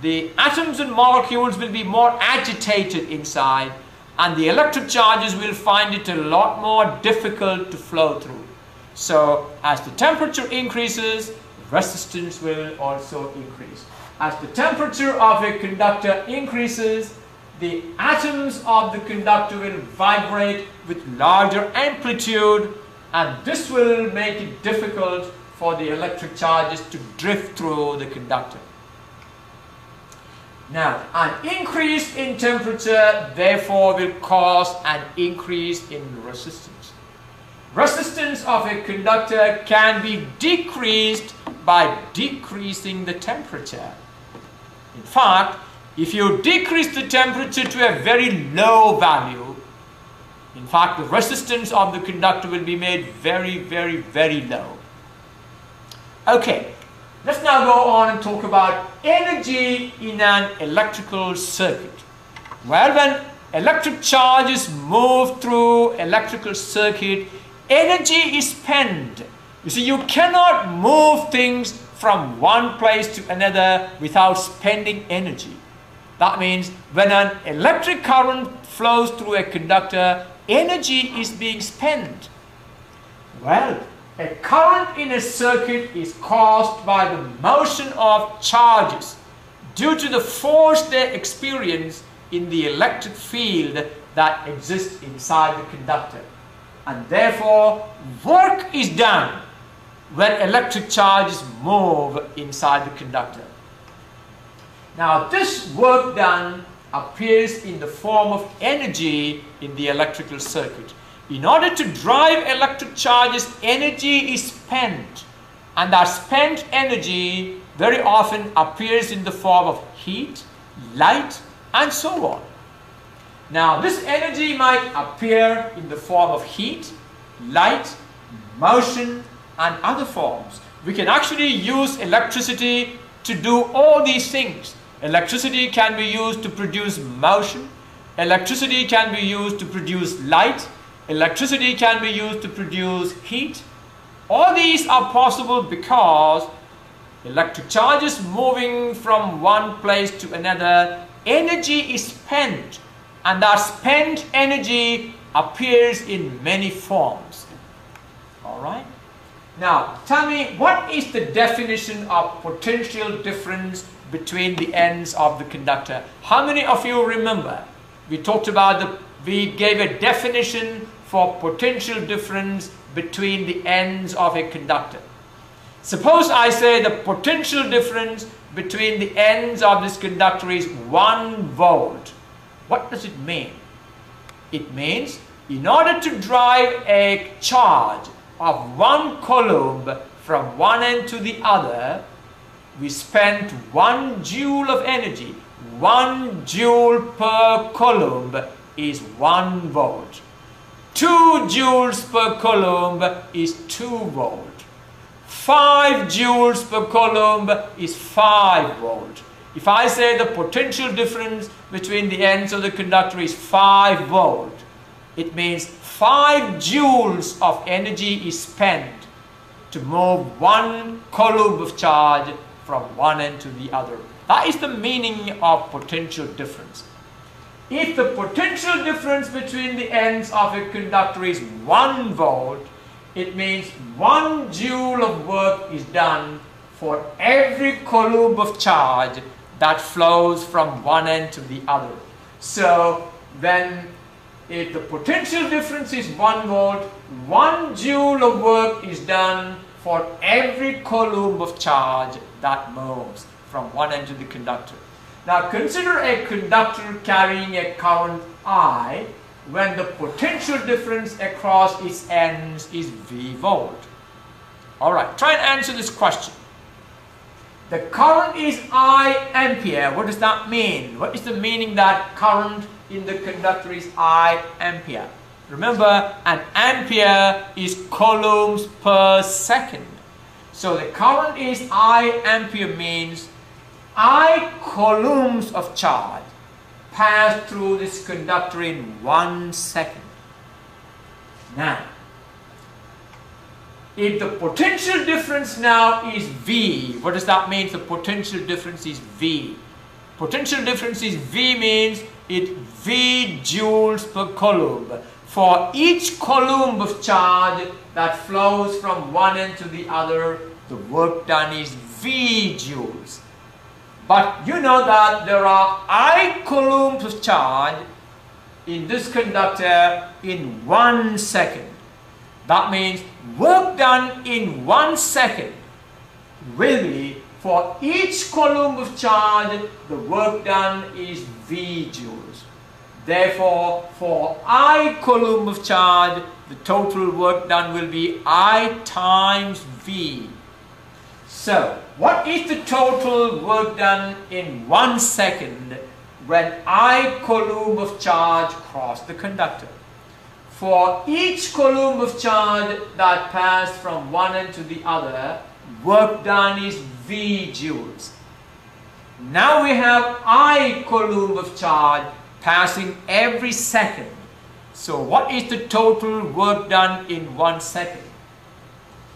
the atoms and molecules will be more agitated inside, and the electric charges will find it a lot more difficult to flow through. So as the temperature increases, resistance will also increase. As the temperature of a conductor increases, the atoms of the conductor will vibrate with larger amplitude, and this will make it difficult for the electric charges to drift through the conductor. Now, an increase in temperature therefore will cause an increase in resistance. Resistance of a conductor can be decreased by decreasing the temperature. In fact, if you decrease the temperature to a very low value, in fact, the resistance of the conductor will be made very, very, very low. Okay, let's now go on and talk about energy in an electrical circuit. Well, when electric charges move through electrical circuit, energy is spent. You see, you cannot move things from one place to another without spending energy. That means when an electric current flows through a conductor, energy is being spent. Well, a current in a circuit is caused by the motion of charges due to the force they experience in the electric field that exists inside the conductor. and therefore work is done when electric charges move inside the conductor. Now this work done appears in the form of energy in the electrical circuit. In order to drive electric charges, energy is spent, and that spent energy very often appears in the form of heat, light, and so on. Now this energy might appear in the form of heat, light, motion, and other forms. We can actually use electricity to do all these things. Electricity can be used to produce motion. Electricity can be used to produce light. Electricity can be used to produce heat. All these are possible because electric charges moving from one place to another, energy is spent, and that spent energy appears in many forms. Alright? Now, tell me, what is the definition of potential difference between the ends of the conductor? How many of you remember? We gave a definition for potential difference between the ends of a conductor. Suppose I say the potential difference between the ends of this conductor is 1 volt. What does it mean? It means in order to drive a charge of 1 coulomb from one end to the other, we spent 1 joule of energy. 1 joule per coulomb is 1 volt. 2 joules per coulomb is 2 volt. 5 joules per coulomb is 5 volt. If I say the potential difference between the ends of the conductor is 5 volt, it means 5 joules of energy is spent to move 1 coulomb of charge from one end to the other. That is the meaning of potential difference. If the potential difference between the ends of a conductor is 1 volt, it means 1 joule of work is done for every coulomb of charge that flows from one end to the other. So then, if the potential difference is 1 volt, 1 joule of work is done for every coulomb of charge that moves from one end to the conductor. Now consider a conductor carrying a current I when the potential difference across its ends is V volt. Alright, try and answer this question. The current is I ampere. What does that mean? What is the meaning that current in the conductor is I ampere? Remember, an ampere is coulombs per second. So the current is I ampere means I coulombs of charge pass through this conductor in 1 second. Now, if the potential difference now is V, what does that mean? The potential difference is V. Potential difference is V means it V joules per coulomb. For each coulomb of charge that flows from one end to the other, the work done is V joules. But you know that there are I coulombs of charge in this conductor in 1 second. That means work done in 1 second will be, for each coulomb of charge, the work done is V joules. Therefore, for I coulomb of charge, the total work done will be I times V. So, what is the total work done in 1 second when I coulomb of charge cross the conductor? For each coulomb of charge that passed from one end to the other, work done is V joules. Now we have I coulomb of charge passing every second. So what is the total work done in 1 second?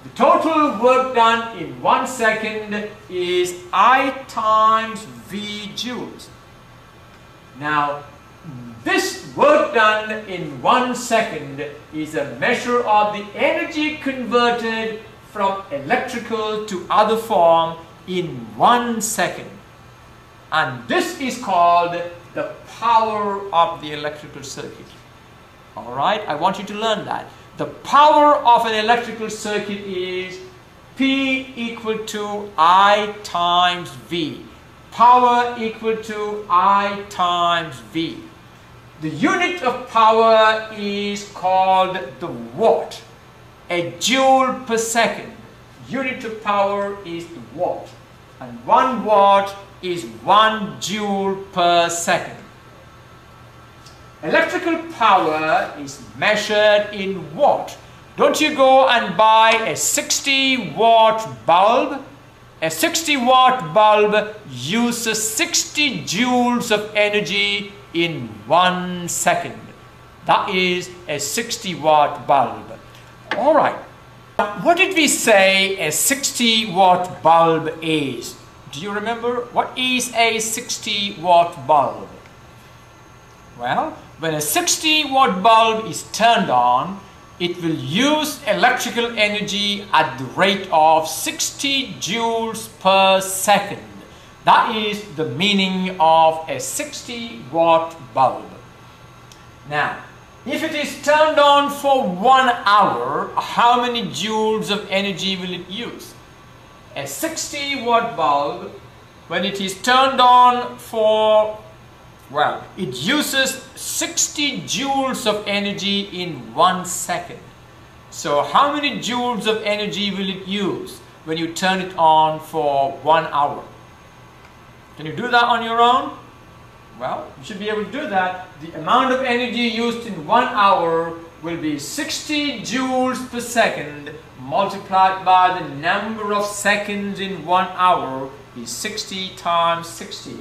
The total work done in 1 second is I times V joules. Now, this work done in 1 second is a measure of the energy converted from electrical to other form in 1 second. And this is called the power of the electrical circuit. Alright, I want you to learn that. The power of an electrical circuit is P equal to I times V. Power equal to I times V. The unit of power is called the watt. A joule per second. Unit of power is the watt. And 1 watt is 1 joule per second. Electrical power is measured in watt. Don't you go and buy a 60 watt bulb? A 60 watt bulb uses 60 joules of energy in 1 second. That is a 60 watt bulb. Alright. What did we say a 60 watt bulb is? Do you remember? What is a 60 watt bulb? Well, when a 60 watt bulb is turned on, it will use electrical energy at the rate of 60 joules per second. That is the meaning of a 60 watt bulb. Now, if it is turned on for 1 hour, how many joules of energy will it use? A 60 watt bulb, when it is turned on for, well, it uses 60 joules of energy in 1 second. So how many joules of energy will it use when you turn it on for 1 hour? Can you do that on your own? Well, you should be able to do that. The amount of energy used in 1 hour will be 60 joules per second multiplied by the number of seconds in 1 hour is 60 times 60.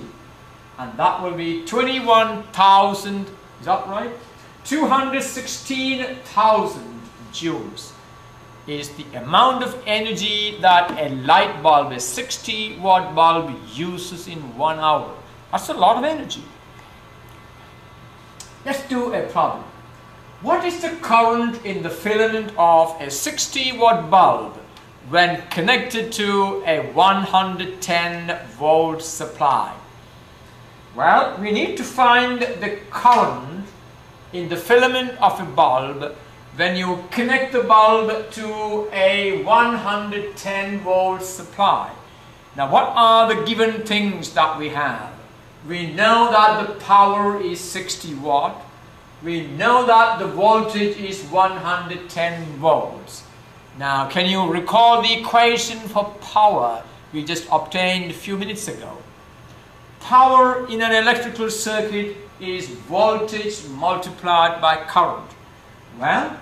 And that will be 21,000, is that right? 216,000 joules is the amount of energy that a light bulb, a 60 watt bulb, uses in 1 hour. That's a lot of energy. Let's do a problem. What is the current in the filament of a 60 watt bulb when connected to a 110 volt supply? Well, we need to find the current in the filament of a bulb when you connect the bulb to a 110 volt supply. Now, what are the given things that we have? We know that the power is 60 watt. We know that the voltage is 110 volts. Now, can you recall the equation for power we just obtained a few minutes ago? Power in an electrical circuit is voltage multiplied by current. Well,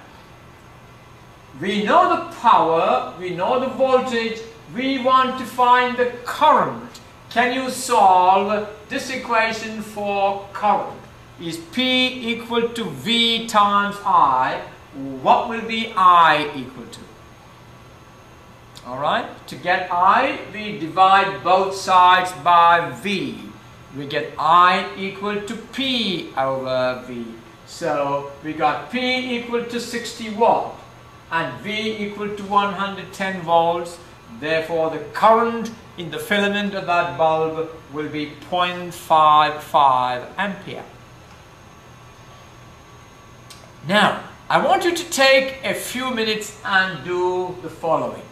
we know the power, we know the voltage, we want to find the current. Can you solve this equation for current? Is P equal to V times I? What will be I equal to? Alright, to get I, we divide both sides by V. We get I equal to P over V. So we got P equal to 60 watt and V equal to 110 volts. Therefore, the current in the filament of that bulb will be 0.55 ampere. Now, I want you to take a few minutes and do the following.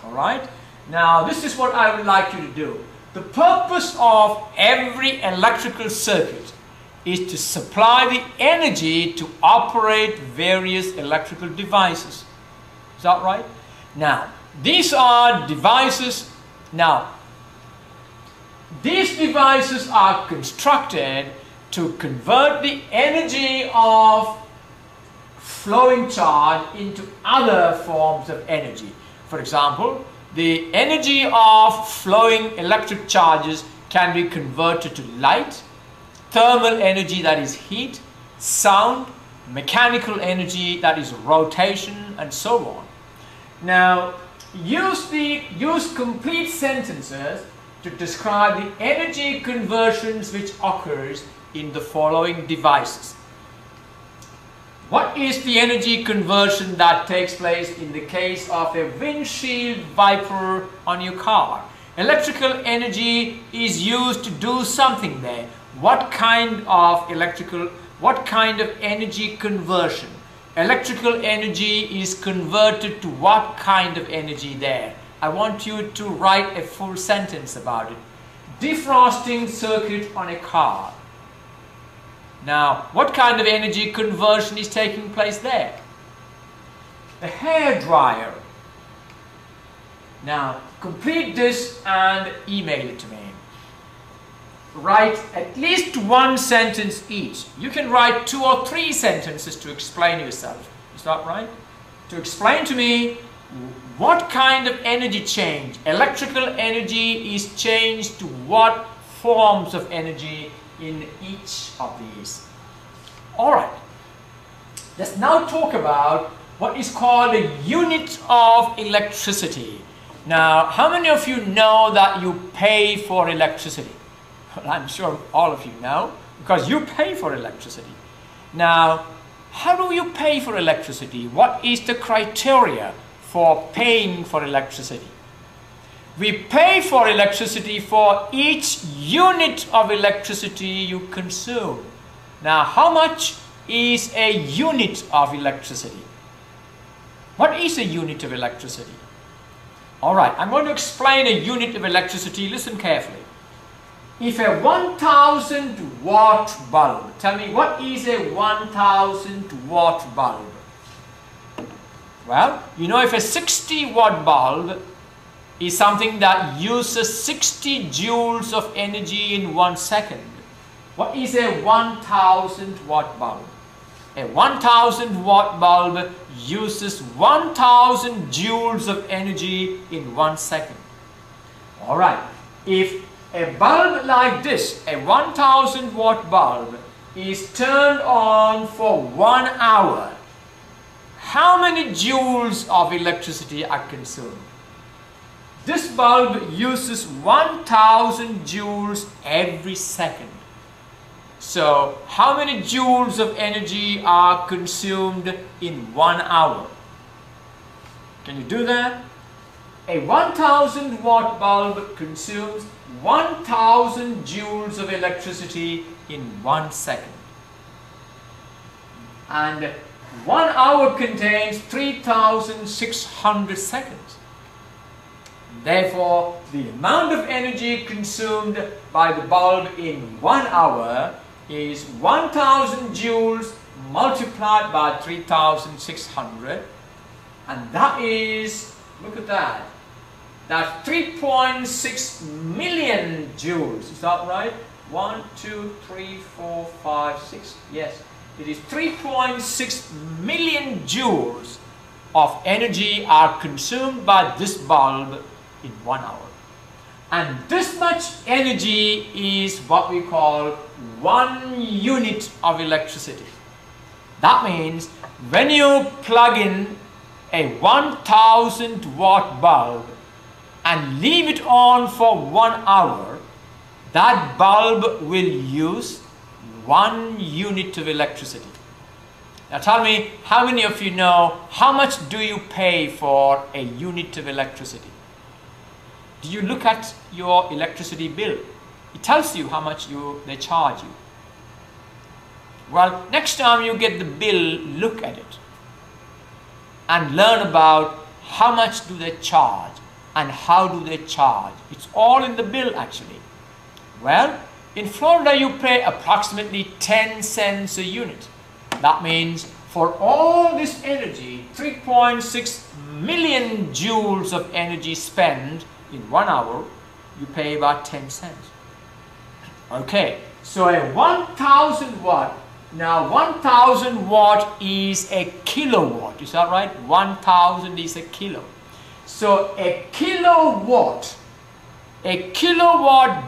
Alright? Now, this is what I would like you to do. The purpose of every electrical circuit is to supply the energy to operate various electrical devices. Is that right? Now, these are devices. Now, these devices are constructed to convert the energy of flowing charge into other forms of energy. For example, the energy of flowing electric charges can be converted to light, thermal energy, that is heat, sound, mechanical energy, that is rotation, and so on. Now, use complete sentences to describe the energy conversions which occurs in the following devices. What is the energy conversion that takes place in the case of a windshield wiper on your car? Electrical energy is used to do something there. What kind of energy conversion? electrical energy is converted to what kind of energy there? I want you to write a full sentence about it. Defrosting circuit on a car. Now, what kind of energy conversion is taking place there? A hair dryer. Now, complete this and email it to me. Write at least one sentence each. You can write 2 or 3 sentences to explain yourself. Is that right? To explain to me what kind of energy change, electrical energy is changed to what forms of energy in each of these. Alright, let's now talk about what is called a unit of electricity. Now, how many of you know that you pay for electricity? Well, I'm sure all of you know, because you pay for electricity. Now, how do you pay for electricity? What is the criteria for paying for electricity? We pay for electricity for each unit of electricity you consume. Now, how much is a unit of electricity? What is a unit of electricity? Alright, I'm going to explain a unit of electricity. Listen carefully. If a 1000 watt bulb, tell me what is a 1000 watt bulb? Well, you know, if a 60 watt bulb is something that uses 60 joules of energy in 1 second, what is a 1000 watt bulb? A 1000 watt bulb uses 1000 joules of energy in 1 second. Alright, if a bulb like this, a 1000 watt bulb, is turned on for 1 hour, how many joules of electricity are consumed? This bulb uses 1000 joules every second. So, how many joules of energy are consumed in 1 hour? Can you do that? A 1000 watt bulb consumes 1000 joules of electricity in 1 second. And 1 hour contains 3600 seconds. Therefore, the amount of energy consumed by the bulb in 1 hour is 1000 joules multiplied by 3600, and that is, look at that, that's 3.6 million joules. Is that right? 1, 2, 3, 4, 5, 6. Yes, it is 3.6 million joules of energy are consumed by this bulb in 1 hour. And this much energy is what we call 1 unit of electricity. That means when you plug in a 1000 watt bulb and leave it on for 1 hour, that bulb will use 1 unit of electricity. Now tell me, how many of you know how much do you pay for a unit of electricity? Do you look at your electricity bill? It tells you how much they charge you. Well, next time you get the bill, look at it and learn about how much do they charge and how do they charge. It's all in the bill actually. Well, in Florida you pay approximately 10 cents a unit. That means for all this energy, 3.6 million joules of energy spent in 1 hour, you pay about 10 cents. Okay, so a 1000 watt, now 1000 watt is a kilowatt, is that right? 1000 is a kilo. So a kilowatt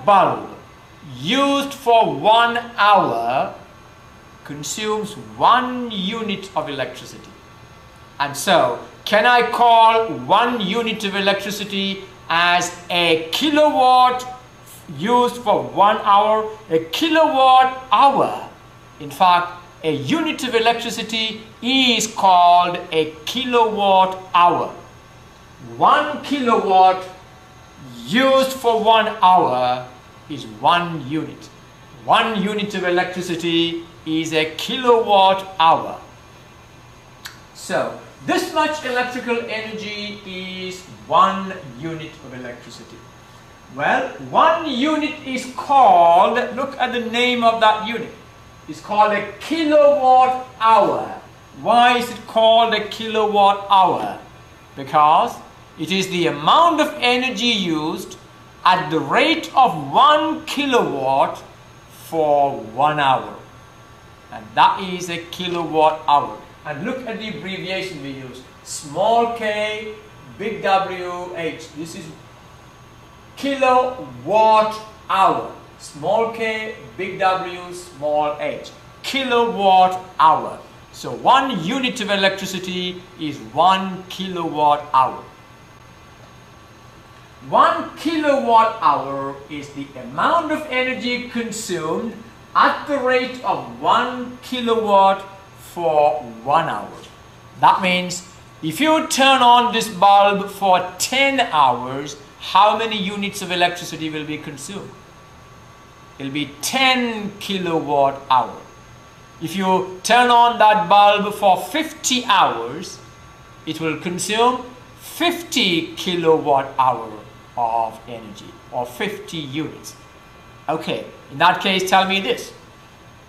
bulb used for 1 hour consumes 1 unit of electricity. And so, can I call 1 unit of electricity as a kilowatt used for 1 hour? A kilowatt hour. In fact, a unit of electricity is called a kilowatt hour. 1 kilowatt used for 1 hour is 1 unit. 1 unit of electricity is a kilowatt hour. So this much electrical energy is 1 unit of electricity. Well, 1 unit is called, look at the name of that unit. It's called a kilowatt hour. Why is it called a kilowatt hour? Because it is the amount of energy used at the rate of 1 kilowatt for 1 hour. And that is a kilowatt hour. And look at the abbreviation we use. Small k, big W, H. This is kilowatt hour. Small k, big W, small h. Kilowatt hour. So 1 unit of electricity is 1 kilowatt hour. 1 kilowatt hour is the amount of energy consumed at the rate of 1 kilowatt for 1 hour. That means if you turn on this bulb for 10 hours, how many units of electricity will be consumed? It will be 10 kilowatt hour. If you turn on that bulb for 50 hours, it will consume 50 kilowatt hour of energy, or 50 units. Okay, in that case, tell me this.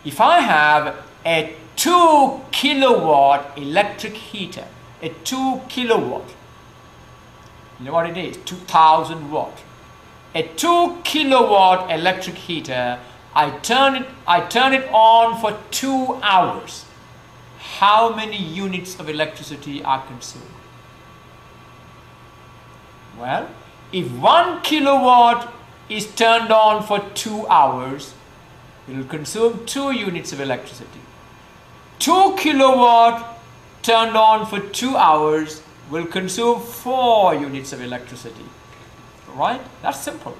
If I have a 2 kilowatt electric heater, a 2 kilowatt, you know what it is? 2000 watt. A 2 kilowatt electric heater, I turn it on for 2 hours. How many units of electricity are consumed? Well, if 1 kilowatt is turned on for 2 hours, it will consume 2 units of electricity. 2 kilowatt turned on for 2 hours will consume 4 units of electricity. Right? That's simple.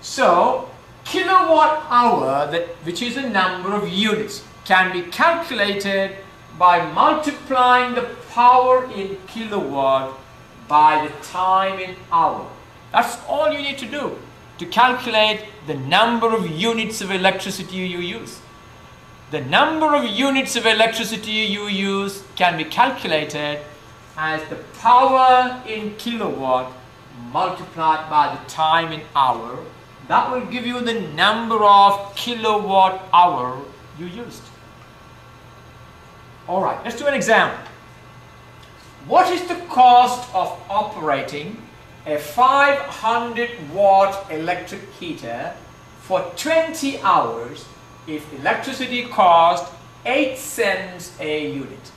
So, kilowatt hour, which is a number of units, can be calculated by multiplying the power in kilowatt by the time in hour. That's all you need to do to calculate the number of units of electricity you use. The number of units of electricity you use can be calculated as the power in kilowatt multiplied by the time in hour. That will give you the number of kilowatt hour you used. Alright, let's do an example. What is the cost of operating a 500 watt electric heater for 20 hours if electricity cost 8 cents a unit?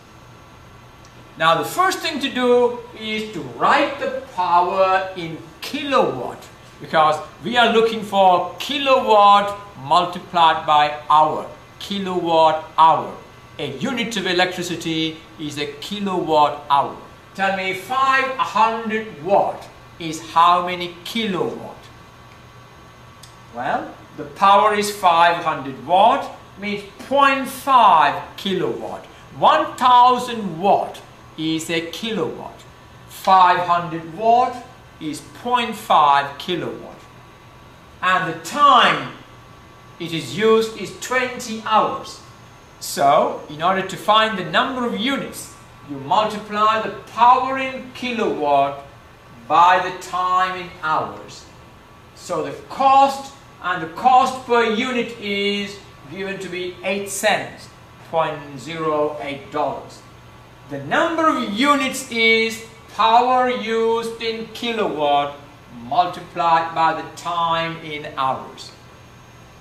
Now the first thing to do is to write the power in kilowatt, because we are looking for kilowatt multiplied by hour. Kilowatt hour. A unit of electricity is a kilowatt hour. Tell me 500 watt is how many kilowatt? Well, the power is 500 watt, means 0.5 kilowatt. 1000 watt is a kilowatt. 500 watt is 0.5 kilowatt. And the time it is used is 20 hours. So, in order to find the number of units, you multiply the power in kilowatt by the time in hours. So the cost, and the cost per unit is given to be 8 cents, $0.08. The number of units is power used in kilowatt multiplied by the time in hours.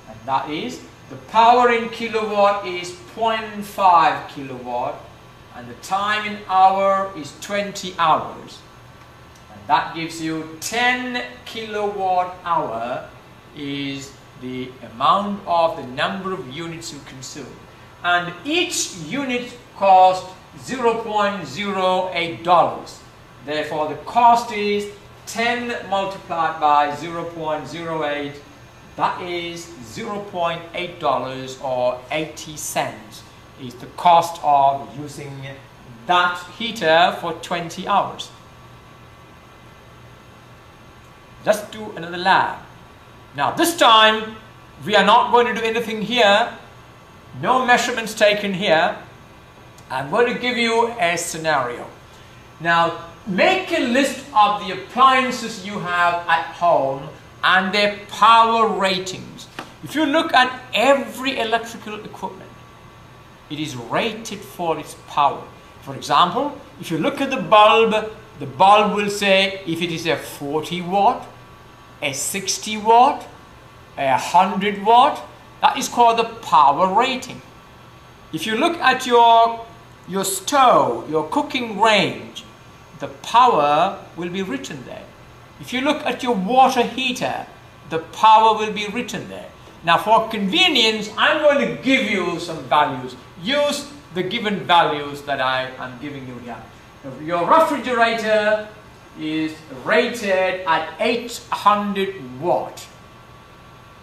And that is, the power in kilowatt is 0.5 kilowatt and the time in hour is 20 hours. And that gives you 10 kilowatt hour is the amount of the number of units you consume. And each unit costs $0.08. Therefore, the cost is 10 multiplied by 0.08. That is $0.8 or 80 cents is the cost of using that heater for 20 hours. Let's do another lab. Now this time we are not going to do anything here. No measurements taken here. I'm going to give you a scenario. Now, make a list of the appliances you have at home and their power ratings. If you look at every electrical equipment, it is rated for its power. For example, if you look at the bulb will say if it is a 40 watt, a 60 watt, a 100 watt, that is called the power rating. If you look at your stove, your cooking range, the power will be written there. If you look at your water heater, the power will be written there. Now for convenience, I'm going to give you some values. Use the given values that I am giving you here. Your refrigerator is rated at 800 watt.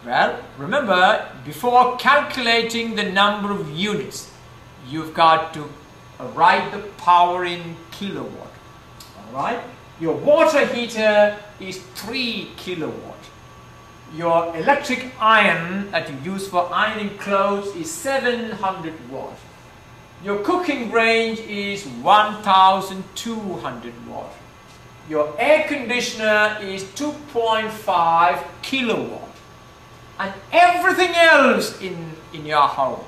Well, remember, before calculating the number of units, you've got to write the power in kilowatt. Alright? Your water heater is 3 kilowatt. Your electric iron that you use for ironing clothes is 700 watt. Your cooking range is 1200 watt. Your air conditioner is 2.5 kilowatt. And everything else in your home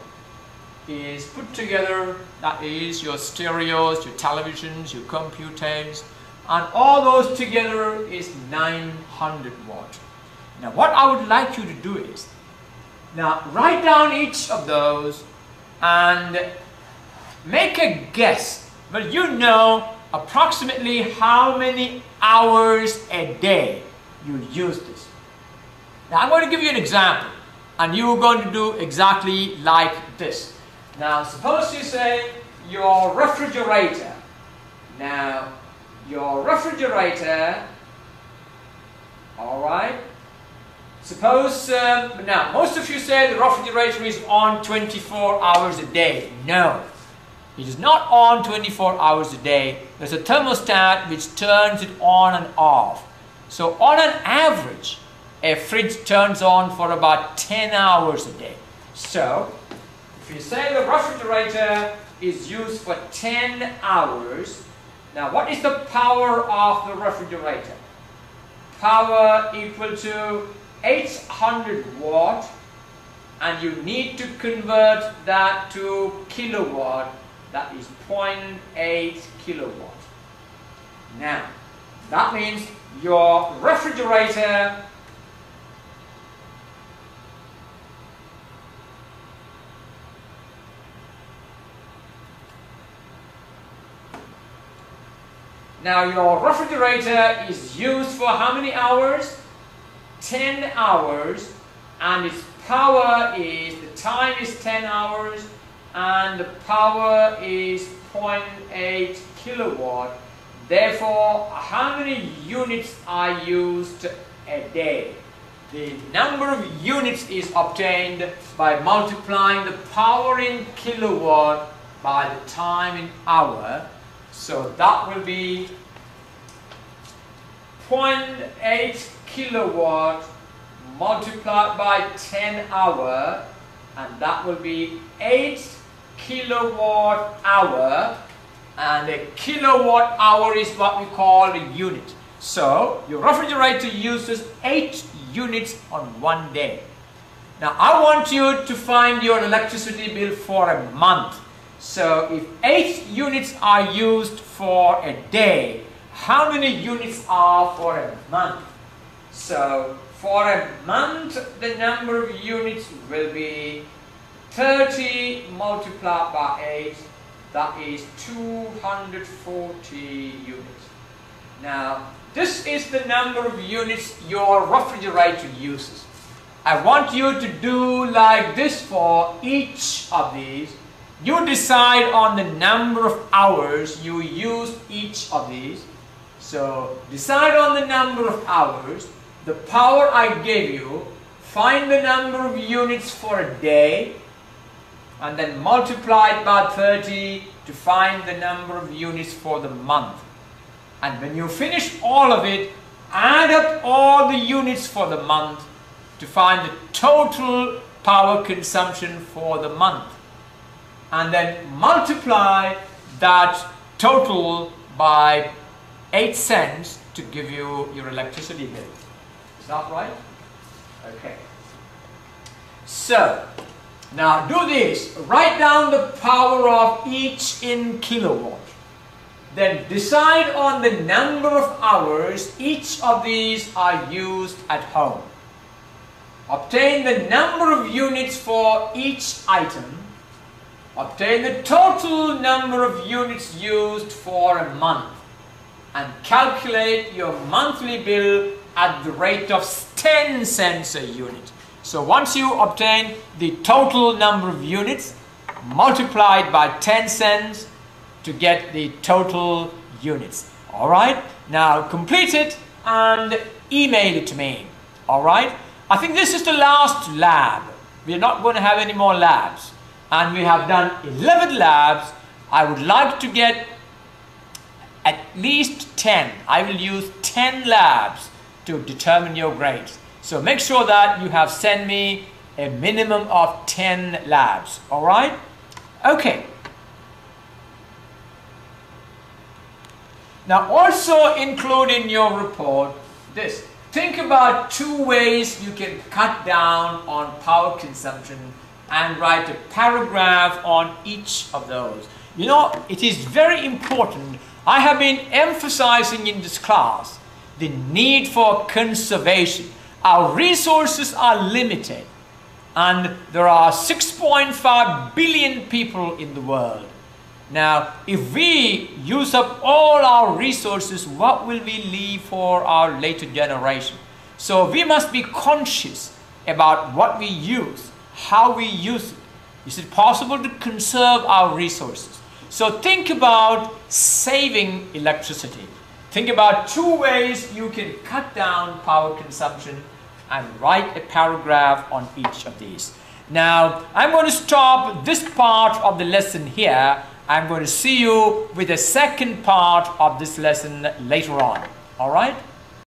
is put together, that is your stereos, your televisions, your computers, and all those together is 900 watt. Now what I would like you to do is, now write down each of those and make a guess. Well, you know approximately how many hours a day you use this. Now I'm going to give you an example and you're going to do exactly like this. Now suppose you say your refrigerator. Now your refrigerator, alright, suppose, now most of you say the refrigerator is on 24 hours a day. No, it is not on 24 hours a day. There's a thermostat which turns it on and off. So on an average, a fridge turns on for about 10 hours a day. So if you say the refrigerator is used for 10 hours, now what is the power of the refrigerator? Power equal to 800 watt, and you need to convert that to kilowatt, that is 0.8 kilowatt. Now that means your refrigerator is used for how many hours? 10 hours, and its power is, the time is 10 hours and the power is 0.8 kilowatt. Therefore, how many units are used a day? The number of units is obtained by multiplying the power in kilowatt by the time in hour. So that will be 0.8 kilowatt multiplied by 10 hour, and that will be 8 kilowatt hour, and a kilowatt hour is what we call a unit. So your refrigerator uses 8 units on one day. Now I want you to find your electricity bill for a month. So if 8 units are used for a day, how many units are for a month? So for a month, the number of units will be 30 multiplied by 8, that is 240 units. Now this is the number of units your refrigerator uses. I want you to do like this for each of these. You decide on the number of hours you use each of these. So decide on the number of hours, the power I gave you, find the number of units for a day, and then multiply it by 30 to find the number of units for the month. And when you finish all of it, add up all the units for the month to find the total power consumption for the month. and then multiply that total by 8 cents to give you your electricity bill. Is that right? Okay. So, now do this. Write down the power of each in kilowatt. Then decide on the number of hours each of these are used at home. Obtain the number of units for each item. Obtain the total number of units used for a month. And calculate your monthly bill at the rate of 10 cents a unit. So once you obtain the total number of units, multiply it by 10 cents to get the total units. Alright, now complete it and email it to me. Alright, I think this is the last lab. We are not going to have any more labs. And we have done 11 labs. I would like to get at least 10. I will use 10 labs to determine your grades. So make sure that you have sent me a minimum of 10 labs. Alright? Okay. Now also include in your report this. Think about 2 ways you can cut down on power consumption and write a paragraph on each of those. You know, it is very important. I have been emphasizing in this class the need for conservation. Our resources are limited and there are 6.5 billion people in the world. Now, if we use up all our resources, what will we leave for our later generation? So we must be conscious about what we use, how we use it. Is it possible to conserve our resources? So think about saving electricity. Think about 2 ways you can cut down power consumption and write a paragraph on each of these. Now, I'm going to stop this part of the lesson here. I'm going to see you with the second part of this lesson later on. All right?